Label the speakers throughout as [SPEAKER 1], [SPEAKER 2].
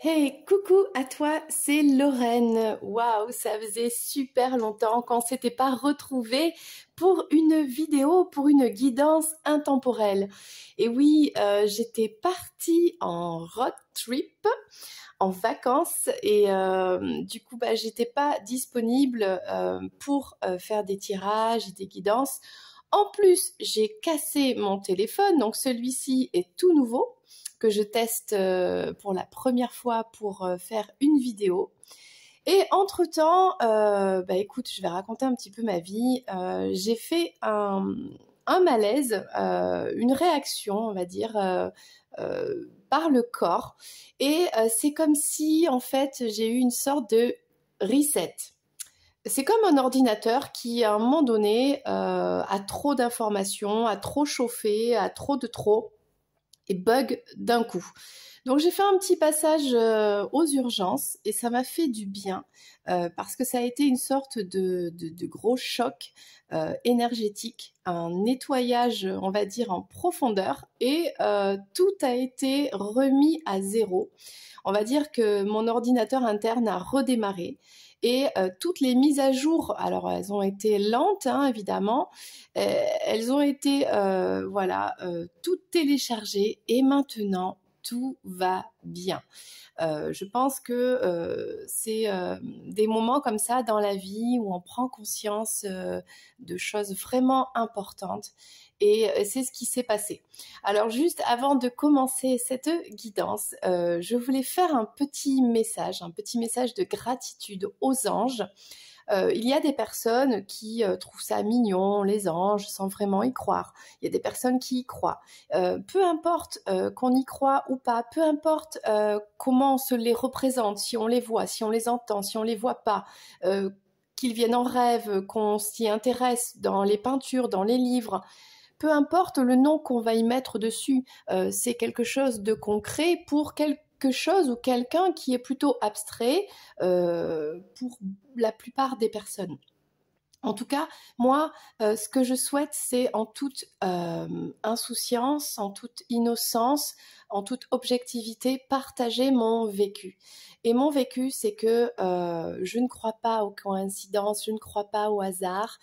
[SPEAKER 1] Hey, coucou à toi, c'est Lorraine. Waouh, ça faisait super longtemps qu'on s'était pas retrouvés pour une vidéo, pour une guidance intemporelle. Et oui, j'étais partie en road trip, en vacances, et du coup, j'étais pas disponible pour faire des tirages et des guidances. En plus, j'ai cassé mon téléphone, donc celui-ci est tout nouveau que je teste pour la première fois pour faire une vidéo. Et entre-temps, écoute, je vais raconter un petit peu ma vie. J'ai fait un malaise, une réaction, on va dire, par le corps. Et c'est comme si, en fait, j'ai eu une sorte de reset. C'est comme un ordinateur qui, à un moment donné, a trop d'informations, a trop chauffé, a trop de trop et bug d'un coup. Donc j'ai fait un petit passage aux urgences et ça m'a fait du bien parce que ça a été une sorte de gros choc énergétique, un nettoyage, on va dire, en profondeur et tout a été remis à zéro. On va dire que mon ordinateur interne a redémarré. Et toutes les mises à jour, alors elles ont été lentes, hein, évidemment, elles ont été, toutes téléchargées et maintenant tout va bien. Je pense que c'est des moments comme ça dans la vie où on prend conscience de choses vraiment importantes et c'est ce qui s'est passé. Alors juste avant de commencer cette guidance, je voulais faire un petit message de gratitude aux anges. Il y a des personnes qui trouvent ça mignon, les anges, sans vraiment y croire. Il y a des personnes qui y croient. Peu importe qu'on y croit ou pas, peu importe comment on se les représente, si on les voit, si on les entend, si on les voit pas, qu'ils viennent en rêve, qu'on s'y intéresse dans les peintures, dans les livres, peu importe le nom qu'on va y mettre dessus, c'est quelque chose de concret pour quelque chose ou quelqu'un qui est plutôt abstrait pour la plupart des personnes. En tout cas, moi, ce que je souhaite, c'est en toute insouciance, en toute innocence, en toute objectivité, partager mon vécu. Et mon vécu, c'est que je ne crois pas aux coïncidences, je ne crois pas au hasard,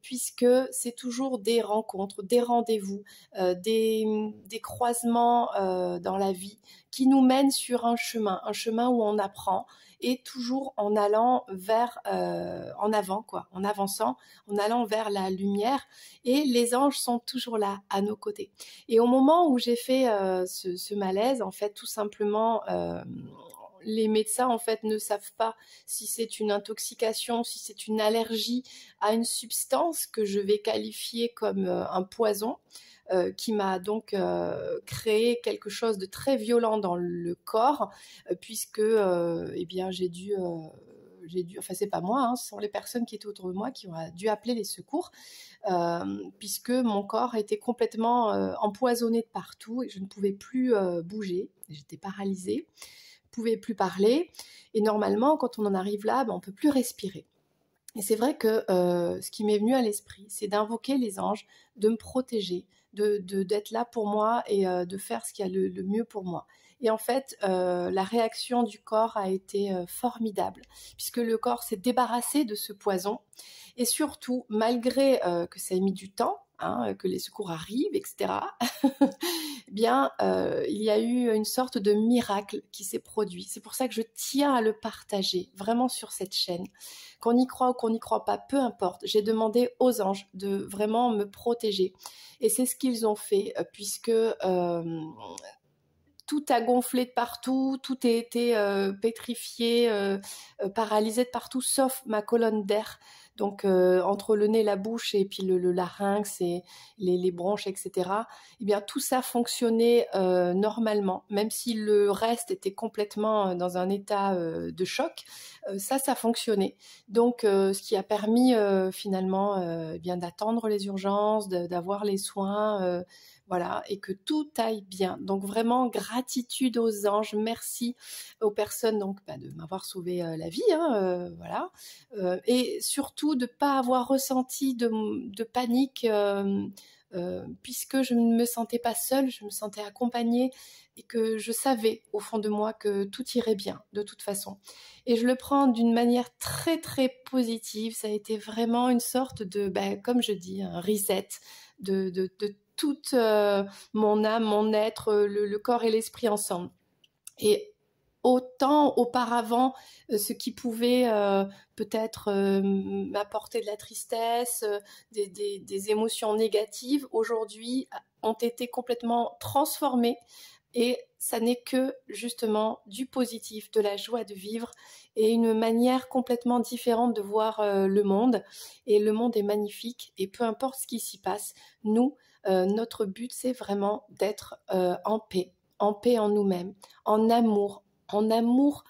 [SPEAKER 1] puisque c'est toujours des rencontres, des rendez-vous, des croisements dans la vie qui nous mènent sur un chemin où on apprend, et toujours en allant vers en avant, quoi, en avançant, en allant vers la lumière, et les anges sont toujours là à nos côtés. Et au moment où j'ai fait ce malaise, en fait, tout simplement, les médecins en fait ne savent pas si c'est une intoxication, si c'est une allergie à une substance que je vais qualifier comme un poison. Qui m'a donc créé quelque chose de très violent dans le corps, puisque enfin c'est pas moi, hein, ce sont les personnes qui étaient autour de moi qui ont dû appeler les secours, puisque mon corps était complètement empoisonné de partout et je ne pouvais plus bouger, j'étais paralysée, je ne pouvais plus parler, et normalement quand on en arrive là, on ne peut plus respirer. Et c'est vrai que ce qui m'est venu à l'esprit, c'est d'invoquer les anges, de me protéger, d'être là pour moi et de faire ce qu'il y a le mieux pour moi. Et en fait, la réaction du corps a été formidable, puisque le corps s'est débarrassé de ce poison. Et surtout, malgré que ça ait mis du temps, hein, que les secours arrivent, etc., il y a eu une sorte de miracle qui s'est produit. C'est pour ça que je tiens à le partager vraiment sur cette chaîne. Qu'on y croit ou qu'on n'y croit pas, peu importe. J'ai demandé aux anges de vraiment me protéger. Et c'est ce qu'ils ont fait, puisque tout a gonflé de partout, tout a été pétrifié, paralysé de partout, sauf ma colonne d'air. Donc entre le nez, la bouche et puis le larynx et les bronches, etc. Eh bien tout ça fonctionnait normalement, même si le reste était complètement dans un état de choc. Ça fonctionnait. Donc ce qui a permis finalement d'attendre les urgences, d'avoir les soins. Voilà, et que tout aille bien. Donc vraiment gratitude aux anges, merci aux personnes donc de m'avoir sauvé la vie, hein, voilà, et surtout de pas avoir ressenti de panique puisque je ne me sentais pas seule, je me sentais accompagnée et que je savais au fond de moi que tout irait bien de toute façon. Et je le prends d'une manière très très positive. Ça a été vraiment une sorte de, comme je dis, un reset de toute mon âme, mon être, le corps et l'esprit ensemble. Et autant auparavant, ce qui pouvait peut-être m'apporter de la tristesse, des émotions négatives, aujourd'hui ont été complètement transformées. Et ça n'est que justement du positif, de la joie de vivre et une manière complètement différente de voir le monde. Et le monde est magnifique et peu importe ce qui s'y passe, nous, notre but c'est vraiment d'être en paix en nous-mêmes, en amour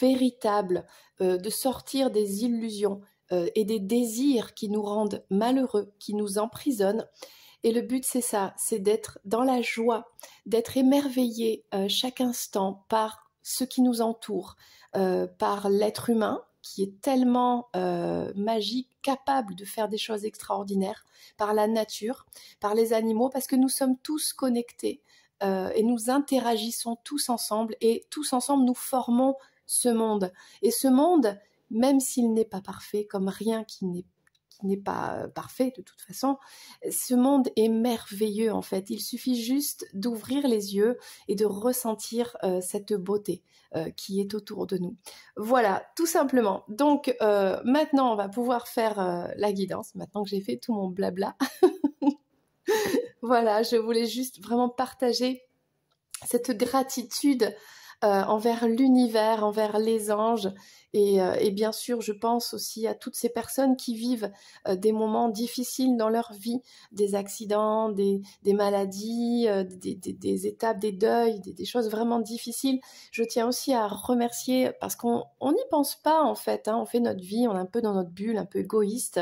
[SPEAKER 1] véritable, de sortir des illusions et des désirs qui nous rendent malheureux, qui nous emprisonnent. Et le but, c'est ça, c'est d'être dans la joie, d'être émerveillé chaque instant par ce qui nous entoure, par l'être humain qui est tellement magique, capable de faire des choses extraordinaires, par la nature, par les animaux, parce que nous sommes tous connectés et nous interagissons tous ensemble et tous ensemble nous formons ce monde. Et ce monde, même s'il n'est pas parfait, comme rien qui n'est pas parfait de toute façon, ce monde est merveilleux en fait. Il suffit juste d'ouvrir les yeux et de ressentir cette beauté qui est autour de nous. Voilà, tout simplement. Donc maintenant on va pouvoir faire la guidance, maintenant que j'ai fait tout mon blabla. Voilà, je voulais juste vraiment partager cette gratitude envers l'univers, envers les anges et bien sûr je pense aussi à toutes ces personnes qui vivent des moments difficiles dans leur vie, des accidents, des maladies, des étapes, des deuils, des choses vraiment difficiles. Je tiens aussi à remercier parce qu'on n'y pense pas en fait, hein, on fait notre vie, on est un peu dans notre bulle, un peu égoïste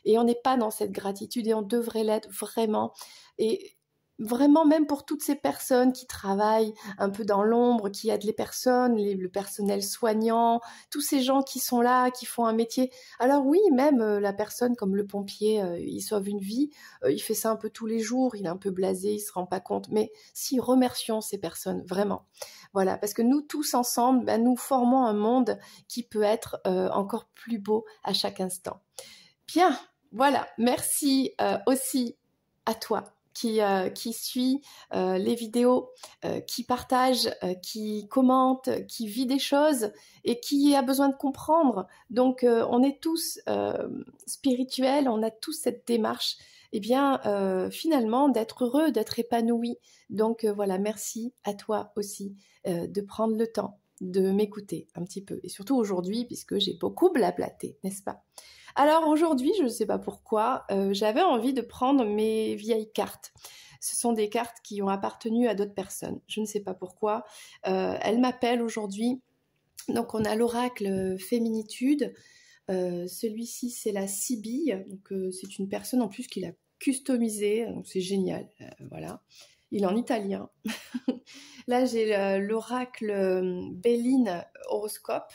[SPEAKER 1] et on n'est pas dans cette gratitude et on devrait l'être vraiment. Et vraiment, même pour toutes ces personnes qui travaillent un peu dans l'ombre, qui aident les personnes, le personnel soignant, tous ces gens qui sont là, qui font un métier. Alors oui, même la personne comme le pompier, il sauve une vie, il fait ça un peu tous les jours, il est un peu blasé, il se rend pas compte. Mais si, remercions ces personnes, vraiment. Voilà, parce que nous tous ensemble, nous formons un monde qui peut être encore plus beau à chaque instant. Bien, voilà, merci aussi à toi qui suit les vidéos, qui partage, qui commente, qui vit des choses et qui a besoin de comprendre. Donc on est tous spirituels, on a tous cette démarche, et bien finalement d'être heureux, d'être épanoui. Donc voilà, merci à toi aussi de prendre le temps de m'écouter un petit peu. Et surtout aujourd'hui, puisque j'ai beaucoup blablaté, n'est-ce pas ? Alors aujourd'hui, je ne sais pas pourquoi, j'avais envie de prendre mes vieilles cartes. Ce sont des cartes qui ont appartenu à d'autres personnes. Je ne sais pas pourquoi. Elles m'appellent aujourd'hui. Donc on a l'oracle Féminitude. Celui-ci, c'est la Sibylle. Donc c'est une personne en plus qui l'a customisé. Donc c'est génial. Voilà. Il est en italien. Là, j'ai l'oracle Béline Horoscope.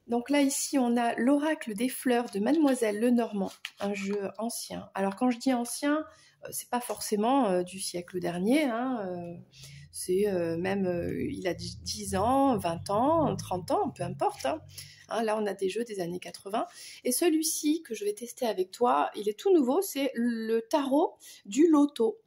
[SPEAKER 1] Donc là, ici, on a l'oracle des fleurs de Mademoiselle Lenormand, un jeu ancien. Alors, quand je dis ancien, c'est pas forcément du siècle dernier, hein, c'est même, il a 10 ans, 20 ans, 30 ans, peu importe. Hein. Hein, là, on a des jeux des années 80. Et celui-ci, que je vais tester avec toi, il est tout nouveau, c'est le tarot du loto.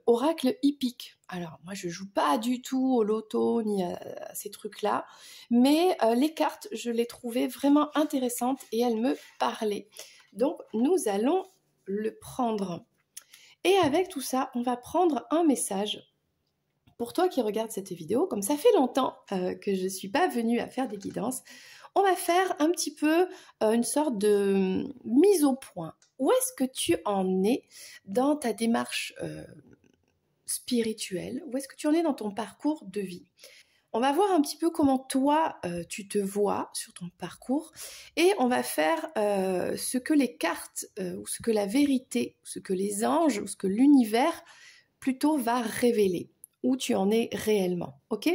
[SPEAKER 1] Oracle hippique. Alors moi je joue pas du tout au loto ni à ces trucs-là, mais les cartes je les trouvais vraiment intéressantes et elles me parlaient. Donc nous allons le prendre. Et avec tout ça, on va prendre un message pour toi qui regardes cette vidéo. Comme ça fait longtemps que je suis pas venue à faire des guidances, on va faire un petit peu une sorte de mise au point. Où est-ce que tu en es dans ta démarche spirituelle? Où est-ce que tu en es dans ton parcours de vie? On va voir un petit peu comment toi, tu te vois sur ton parcours et on va faire ce que les cartes, ou ce que la vérité, ce que les anges, ou ce que l'univers plutôt va révéler, où tu en es réellement. Ok?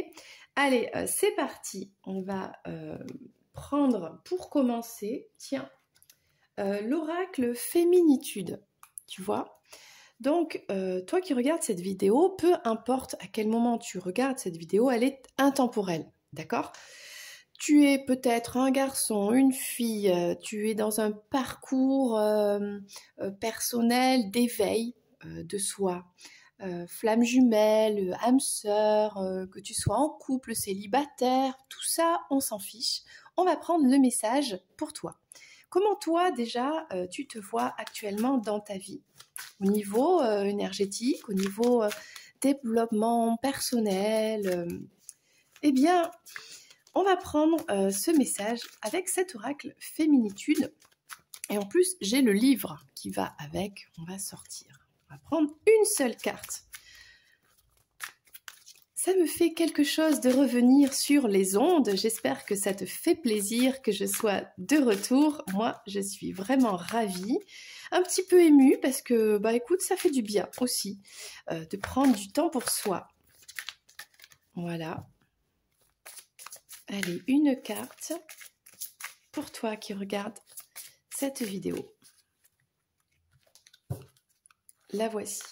[SPEAKER 1] Allez, c'est parti. On va prendre pour commencer, tiens, l'oracle Féminitude, tu vois. Donc, toi qui regardes cette vidéo, peu importe à quel moment tu regardes cette vidéo, elle est intemporelle, d'accord? Tu es peut-être un garçon, une fille, tu es dans un parcours personnel d'éveil de soi, flamme jumelle, âme sœur, que tu sois en couple, célibataire, tout ça, on s'en fiche. On va prendre le message pour toi. Comment toi déjà tu te vois actuellement dans ta vie? Au niveau énergétique, au niveau développement personnel, eh bien, on va prendre ce message avec cet oracle Féminitude. Et en plus, j'ai le livre qui va avec. On va sortir. On va prendre une seule carte. Ça me fait quelque chose de revenir sur les ondes. J'espère que ça te fait plaisir que je sois de retour. Moi, je suis vraiment ravie. Un petit peu émue parce que, bah écoute, ça fait du bien aussi de prendre du temps pour soi. Voilà. Allez, une carte pour toi qui regarde cette vidéo. La voici.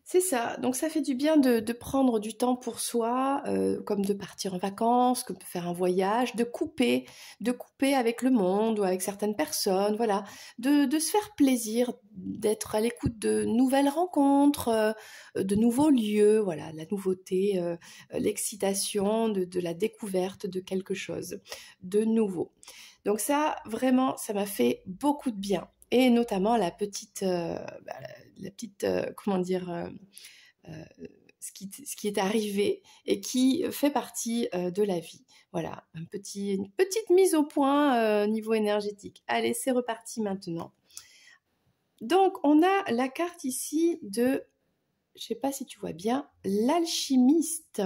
[SPEAKER 1] C'est ça, donc ça fait du bien de prendre du temps pour soi, comme de partir en vacances, comme de faire un voyage, de couper avec le monde ou avec certaines personnes, voilà, de se faire plaisir, d'être à l'écoute de nouvelles rencontres, de nouveaux lieux, voilà, la nouveauté, l'excitation de la découverte de quelque chose de nouveau. Donc ça, vraiment, ça m'a fait beaucoup de bien. Et notamment la petite, comment dire, ce qui est arrivé et qui fait partie de la vie. Voilà, une petite mise au point niveau énergétique. Allez, c'est reparti maintenant. Donc, on a la carte ici de, je ne sais pas si tu vois bien, l'alchimiste.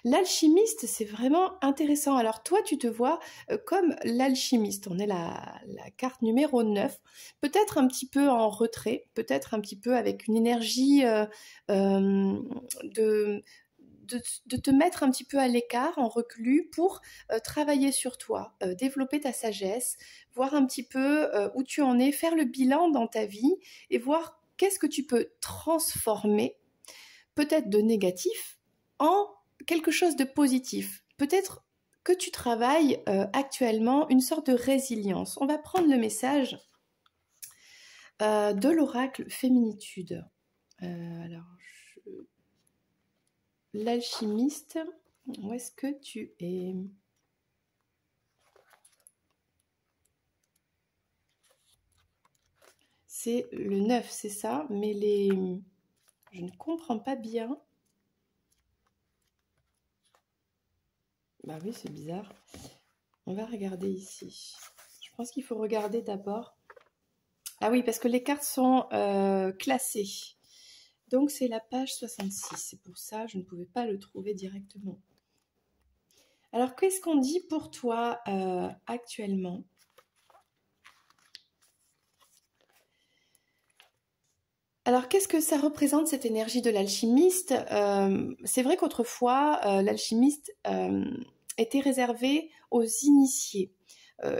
[SPEAKER 1] L'alchimiste, c'est vraiment intéressant. Alors toi, tu te vois comme l'alchimiste. On est la carte numéro 9. Peut-être un petit peu en retrait, peut-être un petit peu avec une énergie de te mettre un petit peu à l'écart, en reclus, pour travailler sur toi, développer ta sagesse, voir un petit peu où tu en es, faire le bilan dans ta vie et voir qu'est-ce que tu peux transformer, peut-être de négatif, en quelque chose de positif. Peut-être que tu travailles actuellement une sorte de résilience. On va prendre le message de l'oracle Féminitude. Alors, l'alchimiste, où est-ce que tu es? C'est le 9, c'est ça, mais je ne comprends pas bien. Bah oui, c'est bizarre. On va regarder ici. Je pense qu'il faut regarder d'abord. Ah oui, parce que les cartes sont classées. Donc c'est la page 66. C'est pour ça que je ne pouvais pas le trouver directement. Alors qu'est-ce qu'on dit pour toi actuellement? Alors qu'est-ce que ça représente cette énergie de l'alchimiste? C'est vrai qu'autrefois, l'alchimiste était réservé aux initiés.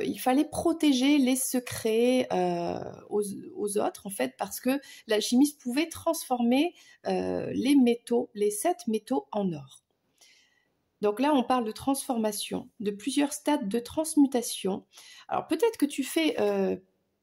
[SPEAKER 1] Il fallait protéger les secrets aux autres, en fait, parce que l'alchimiste pouvait transformer les métaux, les 7 métaux en or. Donc là, on parle de transformation, de plusieurs stades de transmutation. Alors peut-être que tu fais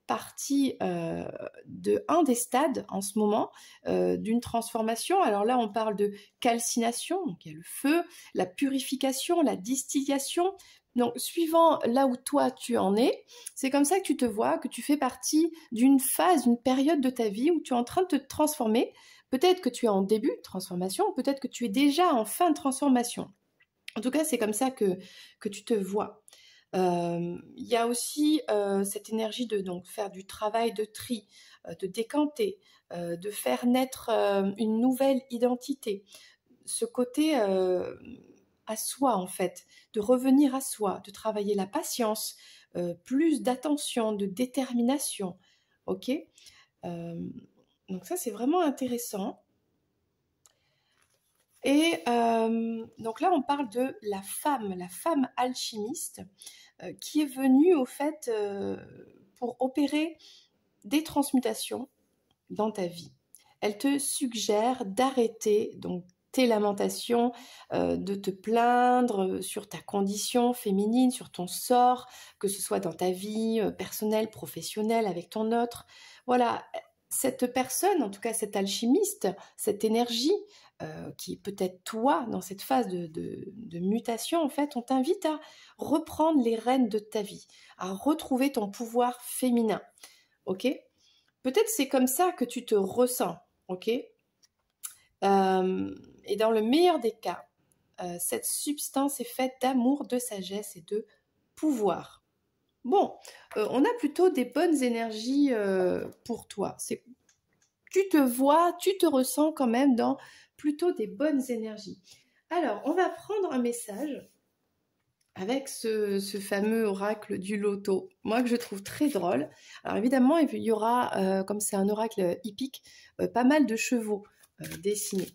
[SPEAKER 1] partie de un des stades en ce moment d'une transformation. Alors là, on parle de calcination, donc il y a le feu, la purification, la distillation. Donc, suivant là où toi tu en es, c'est comme ça que tu te vois, que tu fais partie d'une phase, d'une période de ta vie où tu es en train de te transformer. Peut-être que tu es en début de transformation, peut-être que tu es déjà en fin de transformation. En tout cas, c'est comme ça que tu te vois. Il y a aussi cette énergie de donc, faire du travail de tri, de décanter, de faire naître une nouvelle identité. Ce côté à soi, en fait, de revenir à soi, de travailler la patience, plus d'attention, de détermination. Ok. Donc ça, c'est vraiment intéressant. Et donc là, on parle de la femme alchimiste, qui est venue au fait pour opérer des transmutations dans ta vie. elle te suggère d'arrêter donc tes lamentations, de te plaindre sur ta condition féminine, sur ton sort, que ce soit dans ta vie personnelle, professionnelle, avec ton autre. Voilà, cette personne, en tout cas cet alchimiste, cette énergie, qui est peut-être toi dans cette phase de mutation, en fait, on t'invite à reprendre les rênes de ta vie, à retrouver ton pouvoir féminin, ok? Peut-être c'est comme ça que tu te ressens, ok? Et dans le meilleur des cas, cette substance est faite d'amour, de sagesse et de pouvoir. Bon, on a plutôt des bonnes énergies pour toi. Tu te vois, tu te ressens quand même dans plutôt des bonnes énergies. Alors, on va prendre un message avec ce fameux oracle du loto, moi que je trouve très drôle. Alors évidemment, il y aura, comme c'est un oracle hippique, pas mal de chevaux dessinés.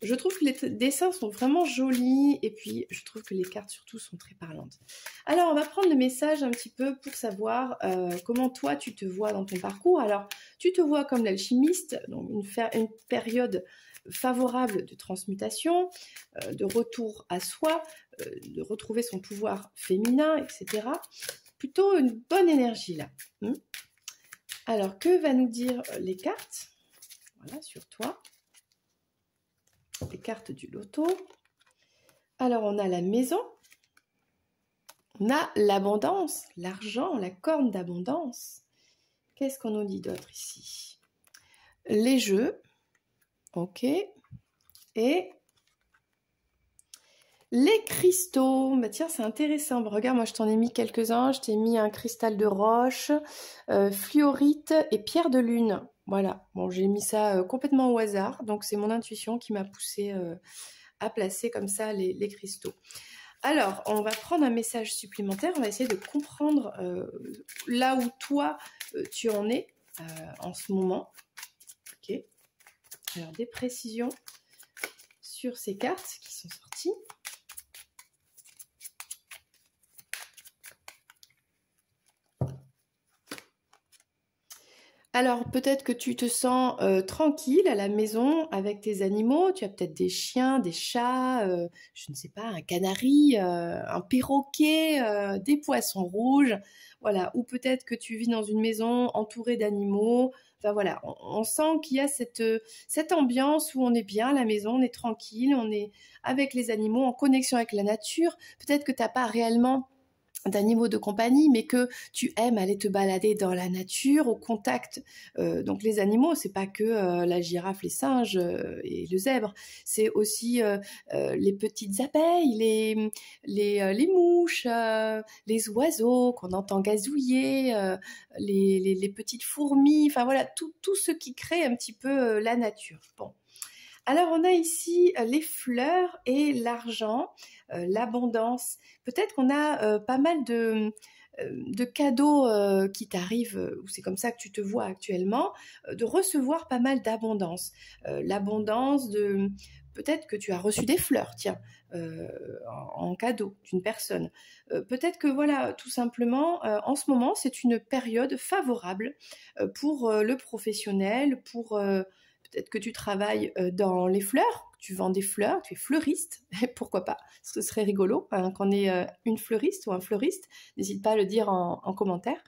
[SPEAKER 1] Je trouve que les dessins sont vraiment jolis et puis je trouve que les cartes surtout sont très parlantes. Alors on va prendre le message un petit peu pour savoir comment toi tu te vois dans ton parcours. Alors tu te vois comme l'alchimiste, donc une période favorable de transmutation, de retour à soi, de retrouver son pouvoir féminin, etc. Plutôt une bonne énergie là. Alors que va nous dire les cartes? Voilà, sur toi. Les cartes du loto. Alors, on a la maison. On a l'abondance, l'argent, la corne d'abondance. Qu'est-ce qu'on nous dit d'autre ici? Les jeux. Ok. Et les cristaux. Bah tiens, c'est intéressant. Bah, regarde, moi, je t'en ai mis quelques-uns. Je t'ai mis un cristal de roche, fluorite et pierre de lune. Voilà. Bon, j'ai mis ça complètement au hasard. Donc, c'est mon intuition qui m'a poussée à placer comme ça les cristaux. Alors, on va prendre un message supplémentaire, on va essayer de comprendre là où toi, tu en es en ce moment. Ok. Alors, des précisions sur ces cartes qui sont sorties. Alors, peut-être que tu te sens tranquille à la maison avec tes animaux. Tu as peut-être des chiens, des chats, je ne sais pas, un canari, un perroquet, des poissons rouges. Voilà. Ou peut-être que tu vis dans une maison entourée d'animaux. Enfin voilà, on sent qu'il y a cette ambiance où on est bien à la maison, on est tranquille, on est avec les animaux, en connexion avec la nature. Peut-être que tu n'as pas réellement d'animaux de compagnie, mais que tu aimes aller te balader dans la nature, au contact. Donc les animaux, c'est pas que la girafe, les singes et le zèbre, c'est aussi les petites abeilles, les mouches, les oiseaux qu'on entend gazouiller, les petites fourmis, enfin voilà, tout ce qui crée un petit peu la nature. Bon. Alors, on a ici les fleurs et l'argent, l'abondance. Peut-être qu'on a pas mal de cadeaux qui t'arrivent, ou c'est comme ça que tu te vois actuellement, de recevoir pas mal d'abondance. L'abondance de... Peut-être que tu as reçu des fleurs, tiens, en cadeau d'une personne. Peut-être que voilà, tout simplement, en ce moment, c'est une période favorable pour le professionnel, pour... Peut-être que tu travailles dans les fleurs, tu vends des fleurs, tu es fleuriste, pourquoi pas, ce serait rigolo hein, qu'on ait une fleuriste ou un fleuriste, n'hésite pas à le dire en commentaire.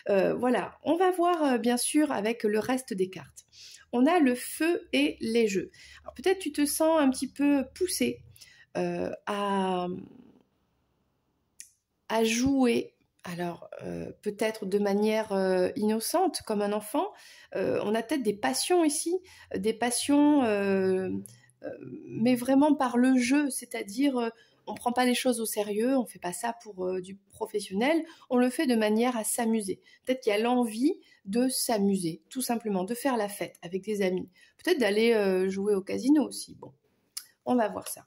[SPEAKER 1] Voilà, on va voir bien sûr avec le reste des cartes. On a le feu et les jeux. Alors peut-être tu te sens un petit peu poussé à jouer. Alors, peut-être de manière innocente, comme un enfant. On a peut-être des passions ici, des passions, mais vraiment par le jeu, c'est-à-dire on ne prend pas les choses au sérieux, on ne fait pas ça pour du professionnel, on le fait de manière à s'amuser. Peut-être qu'il y a l'envie de s'amuser, tout simplement, de faire la fête avec des amis. Peut-être d'aller jouer au casino aussi. Bon, on va voir ça.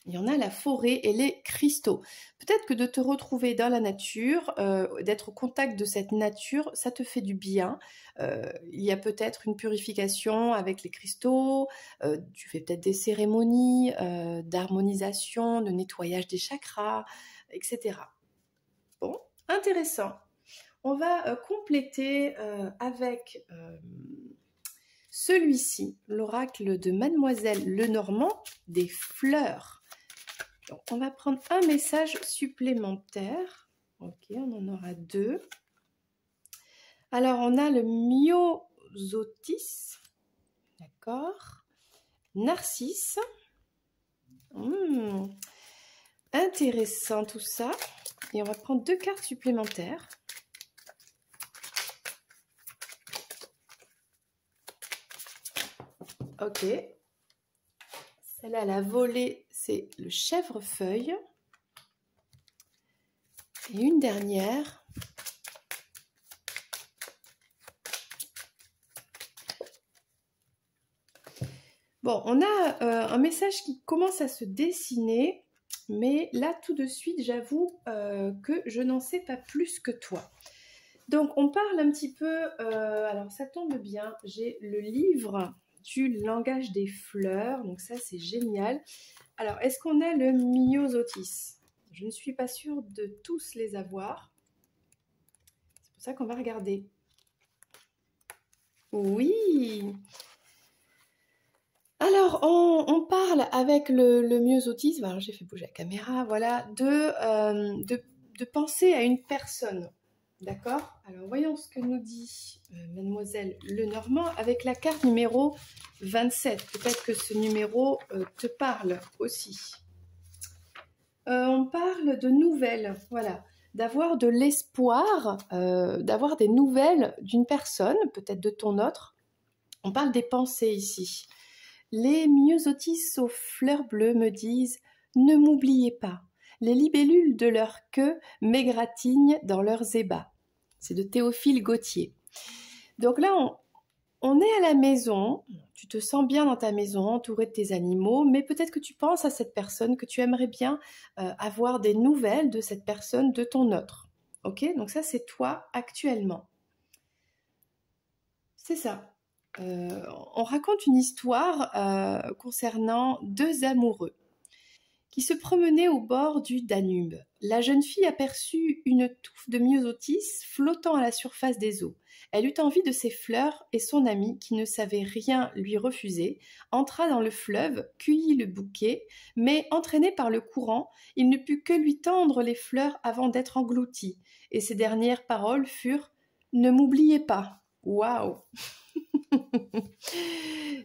[SPEAKER 1] Il y en a la forêt et les cristaux. Peut-être que de te retrouver dans la nature, d'être au contact de cette nature, ça te fait du bien. Il y a peut-être une purification avec les cristaux, tu fais peut-être des cérémonies d'harmonisation, de nettoyage des chakras, etc. Bon, intéressant. On va compléter avec Celui-ci, l'oracle de Mademoiselle Lenormand, des fleurs. Donc, on va prendre un message supplémentaire. Ok, on en aura 2. Alors, on a le myosotis. D'accord. Narcisse. Intéressant tout ça. Et on va prendre 2 cartes supplémentaires. Ok. Celle-là, la volée, c'est le chèvrefeuille. Et une dernière. Bon, on a un message qui commence à se dessiner, mais là, tout de suite, j'avoue que je n'en sais pas plus que toi. Donc, on parle un petit peu, alors ça tombe bien, j'ai le livre du langage des fleurs, donc ça, c'est génial. Alors, est-ce qu'on a le myosotis? Je ne suis pas sûre de tous les avoir. C'est pour ça qu'on va regarder. Oui! Alors, on parle avec le myosotis, alors j'ai fait bouger la caméra, voilà, de penser à une personne. D'accord? Alors, voyons ce que nous dit Mademoiselle Lenormand avec la carte numéro 27. Peut-être que ce numéro te parle aussi. On parle de nouvelles, voilà. D'avoir de l'espoir, d'avoir des nouvelles d'une personne, peut-être de ton autre. On parle des pensées ici. Les myosotis aux fleurs bleues me disent « Ne m'oubliez pas, les libellules de leur queue m'égratignent dans leurs ébats. » C'est de Théophile Gautier. Donc là, on est à la maison, tu te sens bien dans ta maison, entouré de tes animaux, mais peut-être que tu penses à cette personne, que tu aimerais bien avoir des nouvelles de cette personne, de ton autre. Ok? Donc ça, c'est toi actuellement. C'est ça. On raconte une histoire concernant 2 amoureux qui se promenaient au bord du Danube. La jeune fille aperçut une touffe de myosotis flottant à la surface des eaux. Elle eut envie de ces fleurs et son ami, qui ne savait rien lui refuser, entra dans le fleuve, cueillit le bouquet, mais entraîné par le courant, il ne put que lui tendre les fleurs avant d'être englouti. Et ses dernières paroles furent « Ne m'oubliez pas ». Waouh!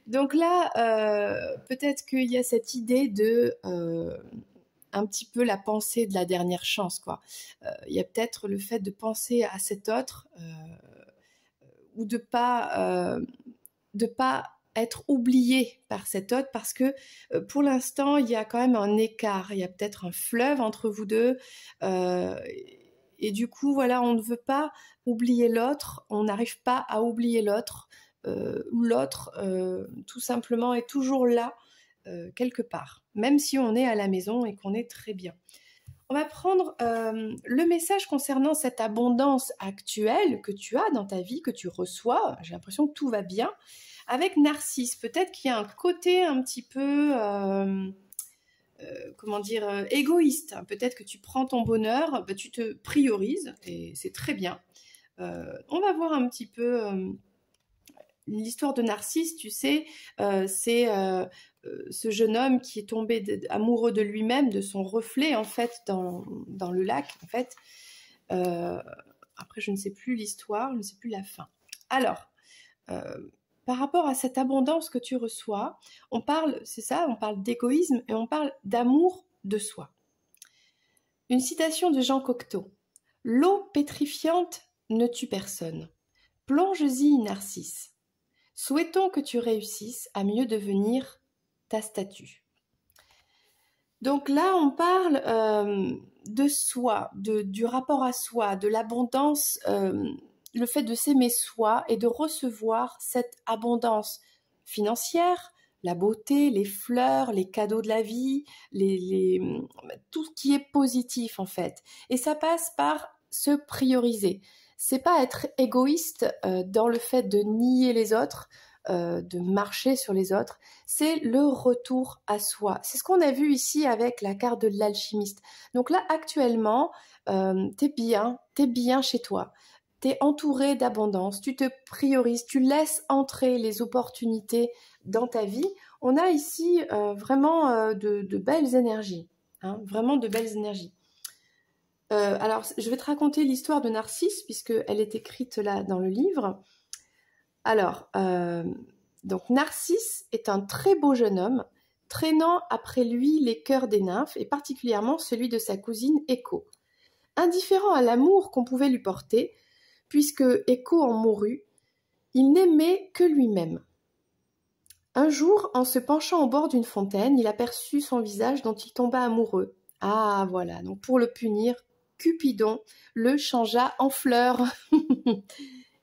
[SPEAKER 1] Donc là, peut-être qu'il y a cette idée de un petit peu la pensée de la dernière chance, quoi. Il y a peut-être le fait de penser à cet autre ou de pas être oublié par cet autre parce que pour l'instant, il y a quand même un écart. Il y a peut-être un fleuve entre vous deux. Et du coup, voilà, on ne veut pas oublier l'autre. On n'arrive pas à oublier l'autre. Ou l'autre, tout simplement, est toujours là, quelque part. Même si on est à la maison et qu'on est très bien. On va prendre le message concernant cette abondance actuelle que tu as dans ta vie, que tu reçois. J'ai l'impression que tout va bien. Avec Narcisse, peut-être qu'il y a un côté un petit peu, égoïste. Peut-être que tu prends ton bonheur, tu te priorises et c'est très bien. On va voir un petit peu l'histoire de Narcisse, tu sais, c'est ce jeune homme qui est tombé amoureux de lui-même, de son reflet en fait dans le lac en fait. Après je ne sais plus l'histoire, je ne sais plus la fin. Alors, par rapport à cette abondance que tu reçois, on parle, c'est ça, on parle d'égoïsme et on parle d'amour de soi. Une citation de Jean Cocteau. L'eau pétrifiante ne tue personne. Plonge-y, Narcisse. Souhaitons que tu réussisses à mieux devenir ta statue. Donc là, on parle de soi, du rapport à soi, de l'abondance, le fait de s'aimer soi et de recevoir cette abondance financière, la beauté, les fleurs, les cadeaux de la vie, tout ce qui est positif en fait. Et ça passe par se prioriser. C'est pas être égoïste dans le fait de nier les autres, de marcher sur les autres, c'est le retour à soi. C'est ce qu'on a vu ici avec la carte de l'alchimiste. Donc là, actuellement, t'es bien chez toi. tu es entouré d'abondance, tu te priorises, tu laisses entrer les opportunités dans ta vie. On a ici vraiment de belles énergies, hein, vraiment de belles énergies. Alors, je vais te raconter l'histoire de Narcisse, puisqu'elle est écrite là dans le livre. Alors, donc Narcisse est un très beau jeune homme, traînant après lui les cœurs des nymphes, et particulièrement celui de sa cousine Écho. Indifférent à l'amour qu'on pouvait lui porter, puisque Écho en mourut, il n'aimait que lui-même. Un jour, en se penchant au bord d'une fontaine, il aperçut son visage dont il tomba amoureux. Ah, voilà, donc pour le punir, Cupidon le changea en fleur.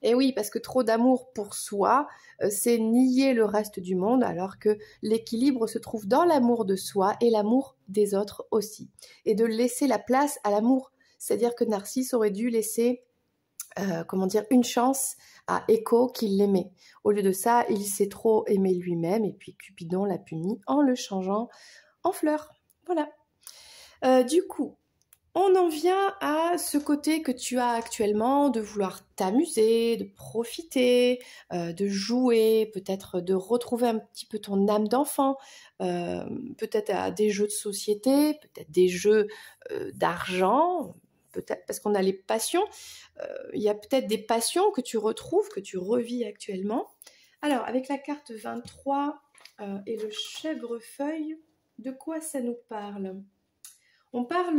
[SPEAKER 1] Et oui, parce que trop d'amour pour soi, c'est nier le reste du monde, alors que l'équilibre se trouve dans l'amour de soi et l'amour des autres aussi. Et de laisser la place à l'amour. C'est-à-dire que Narcisse aurait dû laisser, une chance à Écho qui l'aimait. Au lieu de ça, il s'est trop aimé lui-même, et puis Cupidon l'a puni en le changeant en fleur. Voilà. Du coup, on en vient à ce côté que tu as actuellement de vouloir t'amuser, de profiter, de jouer, peut-être de retrouver un petit peu ton âme d'enfant, peut-être à des jeux de société, peut-être des jeux d'argent, peut-être parce qu'on a les passions. Il y a peut-être des passions que tu retrouves, que tu revis actuellement. Alors, avec la carte 23 et le chèvrefeuille, de quoi ça nous parle ? On parle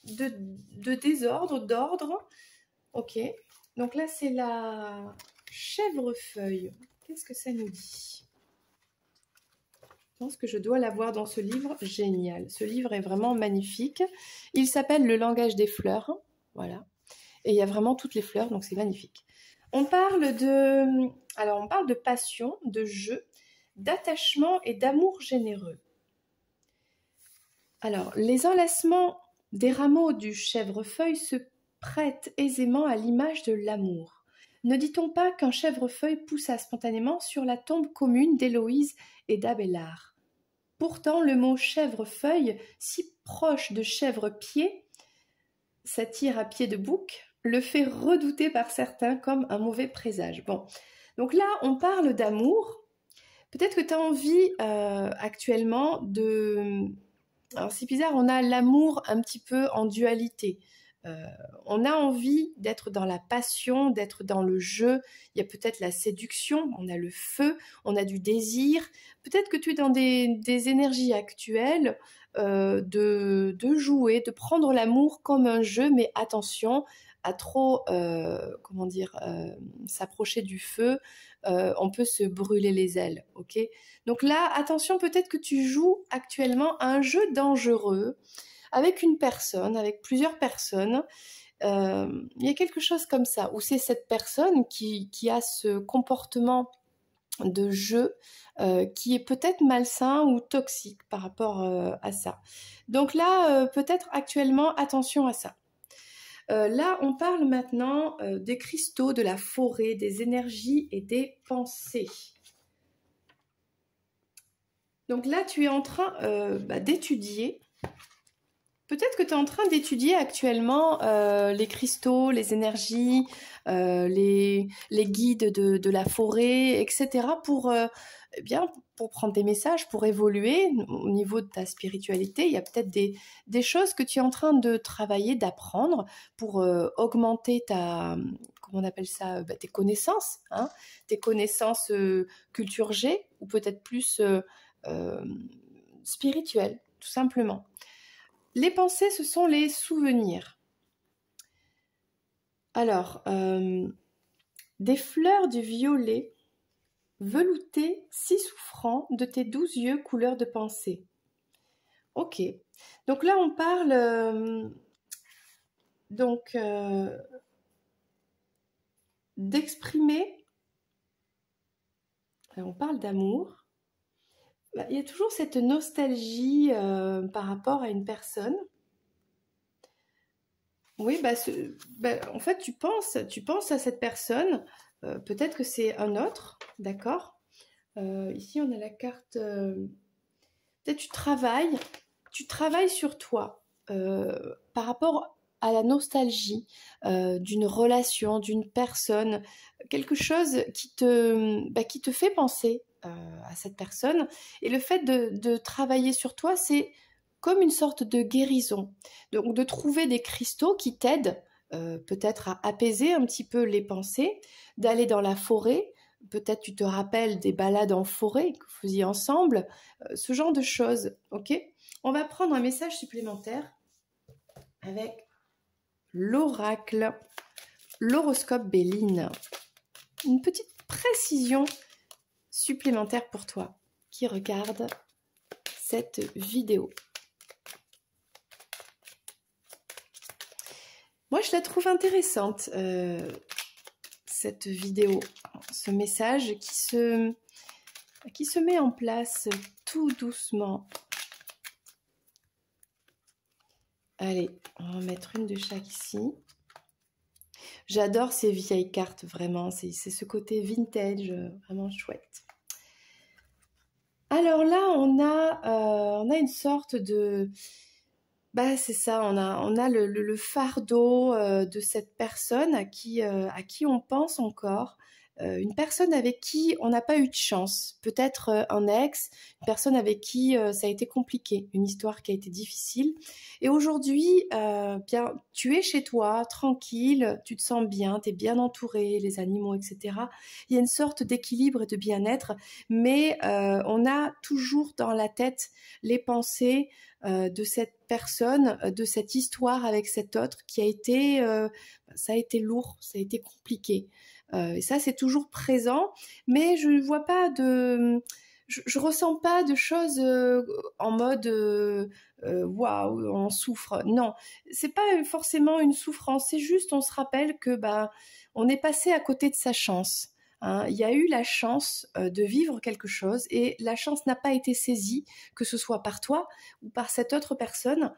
[SPEAKER 1] de désordre, d'ordre. Ok. Donc là, c'est la chèvrefeuille. Qu'est-ce que ça nous dit ? Je pense que je dois l'avoir dans ce livre. Génial. Ce livre est vraiment magnifique. Il s'appelle Le langage des fleurs. Voilà. Et il y a vraiment toutes les fleurs, donc c'est magnifique. On parle de passion, de jeu, d'attachement et d'amour généreux. Alors, les enlacements des rameaux du chèvrefeuille se prêtent aisément à l'image de l'amour. Ne dit-on pas qu'un chèvrefeuille poussa spontanément sur la tombe commune d'Héloïse et d'Abélard ? Pourtant, le mot chèvrefeuille, si proche de chèvre-pied, satire à pied de bouc, le fait redouter par certains comme un mauvais présage. Bon, donc là, on parle d'amour. Peut-être que tu as envie actuellement de... Alors c'est bizarre, on a l'amour un petit peu en dualité. On a envie d'être dans la passion, d'être dans le jeu. Il y a peut-être la séduction, on a le feu, on a du désir. Peut-être que tu es dans des énergies actuelles de jouer, de prendre l'amour comme un jeu, mais attention à trop, s'approcher du feu. On peut se brûler les ailes, ok ? Donc là, attention, peut-être que tu joues actuellement à un jeu dangereux avec une personne, avec plusieurs personnes. Il y a quelque chose comme ça, où c'est cette personne qui a ce comportement de jeu qui est peut-être malsain ou toxique par rapport à ça. Donc là, peut-être actuellement, attention à ça. Là, on parle maintenant des cristaux, de la forêt, des énergies et des pensées. Donc là, tu es en train d'étudier. Peut-être que tu es en train d'étudier actuellement les cristaux, les énergies, les guides de la forêt, etc. pour prendre des messages, pour évoluer au niveau de ta spiritualité. Il y a peut-être des choses que tu es en train de travailler, d'apprendre pour augmenter tes connaissances, hein, tes connaissances culture G, ou peut-être plus spirituelles, tout simplement. Les pensées, ce sont les souvenirs. Alors, des fleurs du violet velouté si souffrant de tes 12 yeux couleur de pensée. Ok. Donc là, on parle d'exprimer. On parle d'amour. Il y a toujours cette nostalgie par rapport à une personne. Oui, en fait, tu penses à cette personne. Peut-être que c'est un autre, d'accord ? Ici, on a la carte... peut-être tu travailles sur toi par rapport à la nostalgie d'une relation, d'une personne, quelque chose qui te fait penser à cette personne. Et le fait de travailler sur toi, c'est comme une sorte de guérison. Donc de trouver des cristaux qui t'aident peut-être à apaiser un petit peu les pensées, d'aller dans la forêt. Peut-être tu te rappelles des balades en forêt que vous faisiez ensemble, ce genre de choses, ok? On va prendre un message supplémentaire avec l'oracle, l'horoscope Béline. Une petite précision supplémentaire pour toi qui regarde cette vidéo. Moi, je la trouve intéressante, cette vidéo, ce message qui se met en place tout doucement. Allez, on va mettre une de chaque ici. J'adore ces vieilles cartes, vraiment. C'est ce côté vintage, vraiment chouette. Alors là, on a une sorte de... Bah, c'est ça, on a le fardeau de cette personne à qui on pense encore. Une personne avec qui on n'a pas eu de chance, peut-être un ex, une personne avec qui ça a été compliqué, une histoire qui a été difficile. Et aujourd'hui, bien, tu es chez toi, tranquille, tu te sens bien, tu es bien entouré, les animaux, etc. Il y a une sorte d'équilibre et de bien-être, mais on a toujours dans la tête les pensées de cette personne, de cette histoire avec cet autre qui a été, ça a été lourd, ça a été compliqué. Et ça, c'est toujours présent, mais je ne vois pas je ressens pas de choses en mode waouh, on souffre. Non, c'est pas forcément une souffrance, c'est juste on se rappelle que on est passé à côté de sa chance. Hein. Il y a eu la chance de vivre quelque chose et la chance n'a pas été saisie, que ce soit par toi ou par cette autre personne.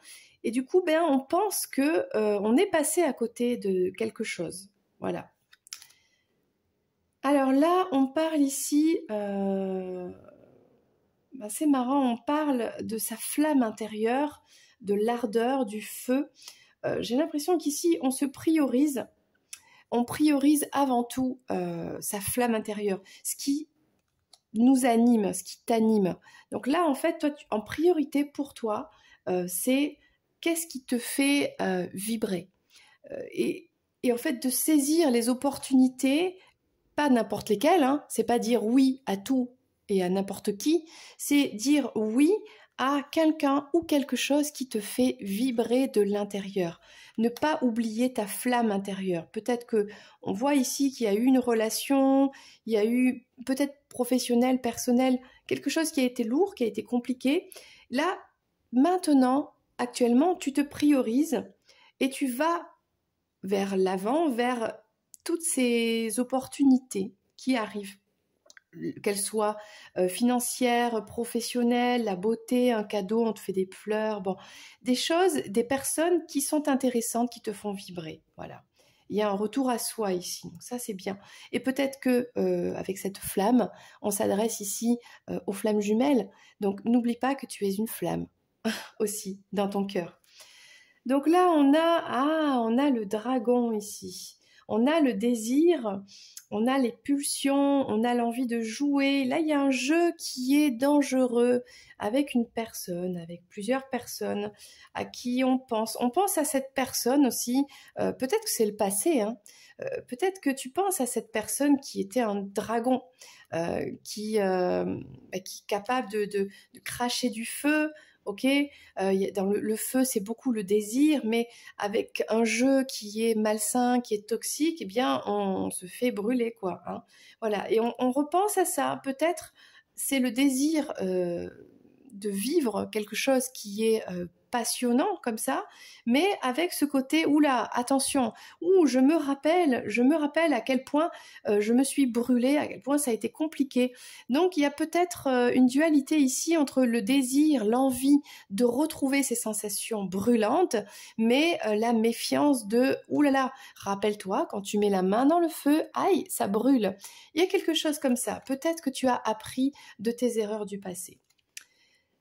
[SPEAKER 1] Et du coup, on pense que on est passé à côté de quelque chose. Voilà. Alors là, on parle ici, c'est marrant, on parle de sa flamme intérieure, de l'ardeur, du feu. J'ai l'impression qu'ici, on priorise avant tout sa flamme intérieure, ce qui nous anime, ce qui t'anime. Donc là, en fait, toi, en priorité pour toi, c'est qu'est-ce qui te fait vibrer. Et en fait, de saisir les opportunités, pas n'importe lesquelles, hein, c'est pas dire oui à tout et à n'importe qui, c'est dire oui à quelqu'un ou quelque chose qui te fait vibrer de l'intérieur. Ne pas oublier ta flamme intérieure. Peut-être que on voit ici qu'il y a eu une relation, il y a eu peut-être professionnel, personnel, quelque chose qui a été lourd, qui a été compliqué. Là, maintenant, actuellement, tu te priorises et tu vas vers l'avant, vers toutes ces opportunités qui arrivent, qu'elles soient financières, professionnelles, la beauté, un cadeau, on te fait des fleurs, bon, des choses, des personnes qui sont intéressantes, qui te font vibrer, voilà. Il y a un retour à soi ici, donc ça c'est bien. Et peut-être que avec cette flamme, on s'adresse ici aux flammes jumelles, donc n'oublie pas que tu es une flamme aussi dans ton cœur. Donc là, on a le dragon ici. On a le désir, on a les pulsions, on a l'envie de jouer. Là, il y a un jeu qui est dangereux avec une personne, avec plusieurs personnes à qui on pense. On pense à cette personne aussi, peut-être que c'est le passé, hein. Peut-être que tu penses à cette personne qui était un dragon, qui est capable de cracher du feu. Ok, dans le feu, c'est beaucoup le désir, mais avec un jeu qui est malsain, qui est toxique, eh bien, on se fait brûler, quoi. Hein. Voilà, et on repense à ça. Peut-être c'est le désir de vivre quelque chose qui est passionnant comme ça, mais avec ce côté, oula, attention, je me rappelle à quel point je me suis brûlée, à quel point ça a été compliqué. Donc il y a peut-être une dualité ici entre le désir, l'envie de retrouver ces sensations brûlantes, mais la méfiance de, oulala, rappelle-toi, quand tu mets la main dans le feu, aïe, ça brûle. Il y a quelque chose comme ça. Peut-être que tu as appris de tes erreurs du passé.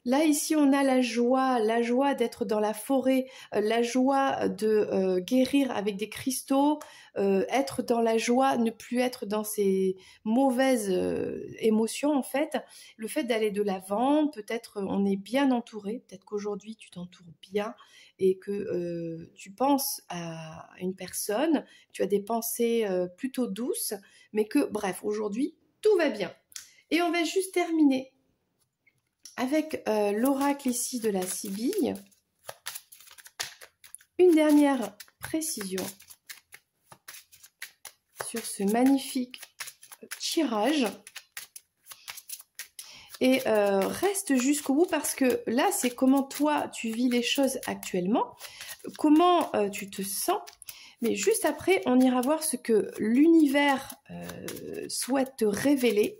[SPEAKER 1] Là, ici, on a la joie d'être dans la forêt, la joie de guérir avec des cristaux, être dans la joie, ne plus être dans ces mauvaises émotions, en fait. Le fait d'aller de l'avant, peut-être on est bien entouré, peut-être qu'aujourd'hui, tu t'entoures bien et que tu penses à une personne, tu as des pensées plutôt douces, mais que, bref, aujourd'hui, tout va bien. Et on va juste terminer avec l'oracle ici de la Sibylle. Une dernière précision sur ce magnifique tirage. Et reste jusqu'au bout parce que là, c'est comment toi, tu vis les choses actuellement, comment tu te sens. Mais juste après, on ira voir ce que l'univers souhaite te révéler,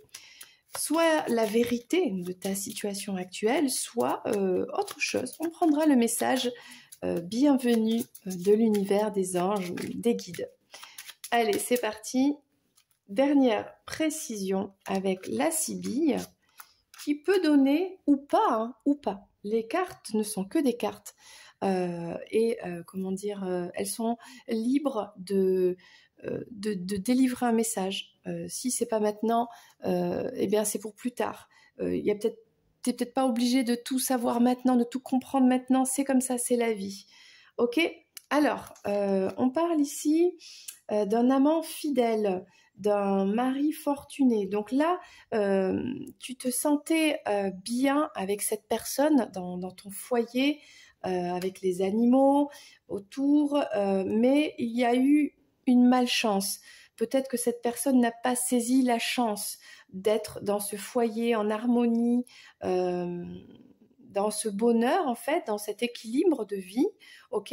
[SPEAKER 1] soit la vérité de ta situation actuelle, soit autre chose. On prendra le message bienvenue de l'univers, des anges ou des guides. Allez, c'est parti. Dernière précision avec la Sibylle qui peut donner ou pas, hein, ou pas. Les cartes ne sont que des cartes. Comment dire, elles sont libres de délivrer un message. Si c'est pas maintenant, eh bien c'est pour plus tard. T'es peut-être pas obligé de tout savoir maintenant, de tout comprendre maintenant. C'est comme ça, c'est la vie. Ok. Alors, on parle ici d'un amant fidèle, d'un mari fortuné. Donc là, tu te sentais bien avec cette personne dans ton foyer, avec les animaux autour, mais il y a eu une malchance. Peut-être que cette personne n'a pas saisi la chance d'être dans ce foyer en harmonie, dans ce bonheur en fait, dans cet équilibre de vie, ok.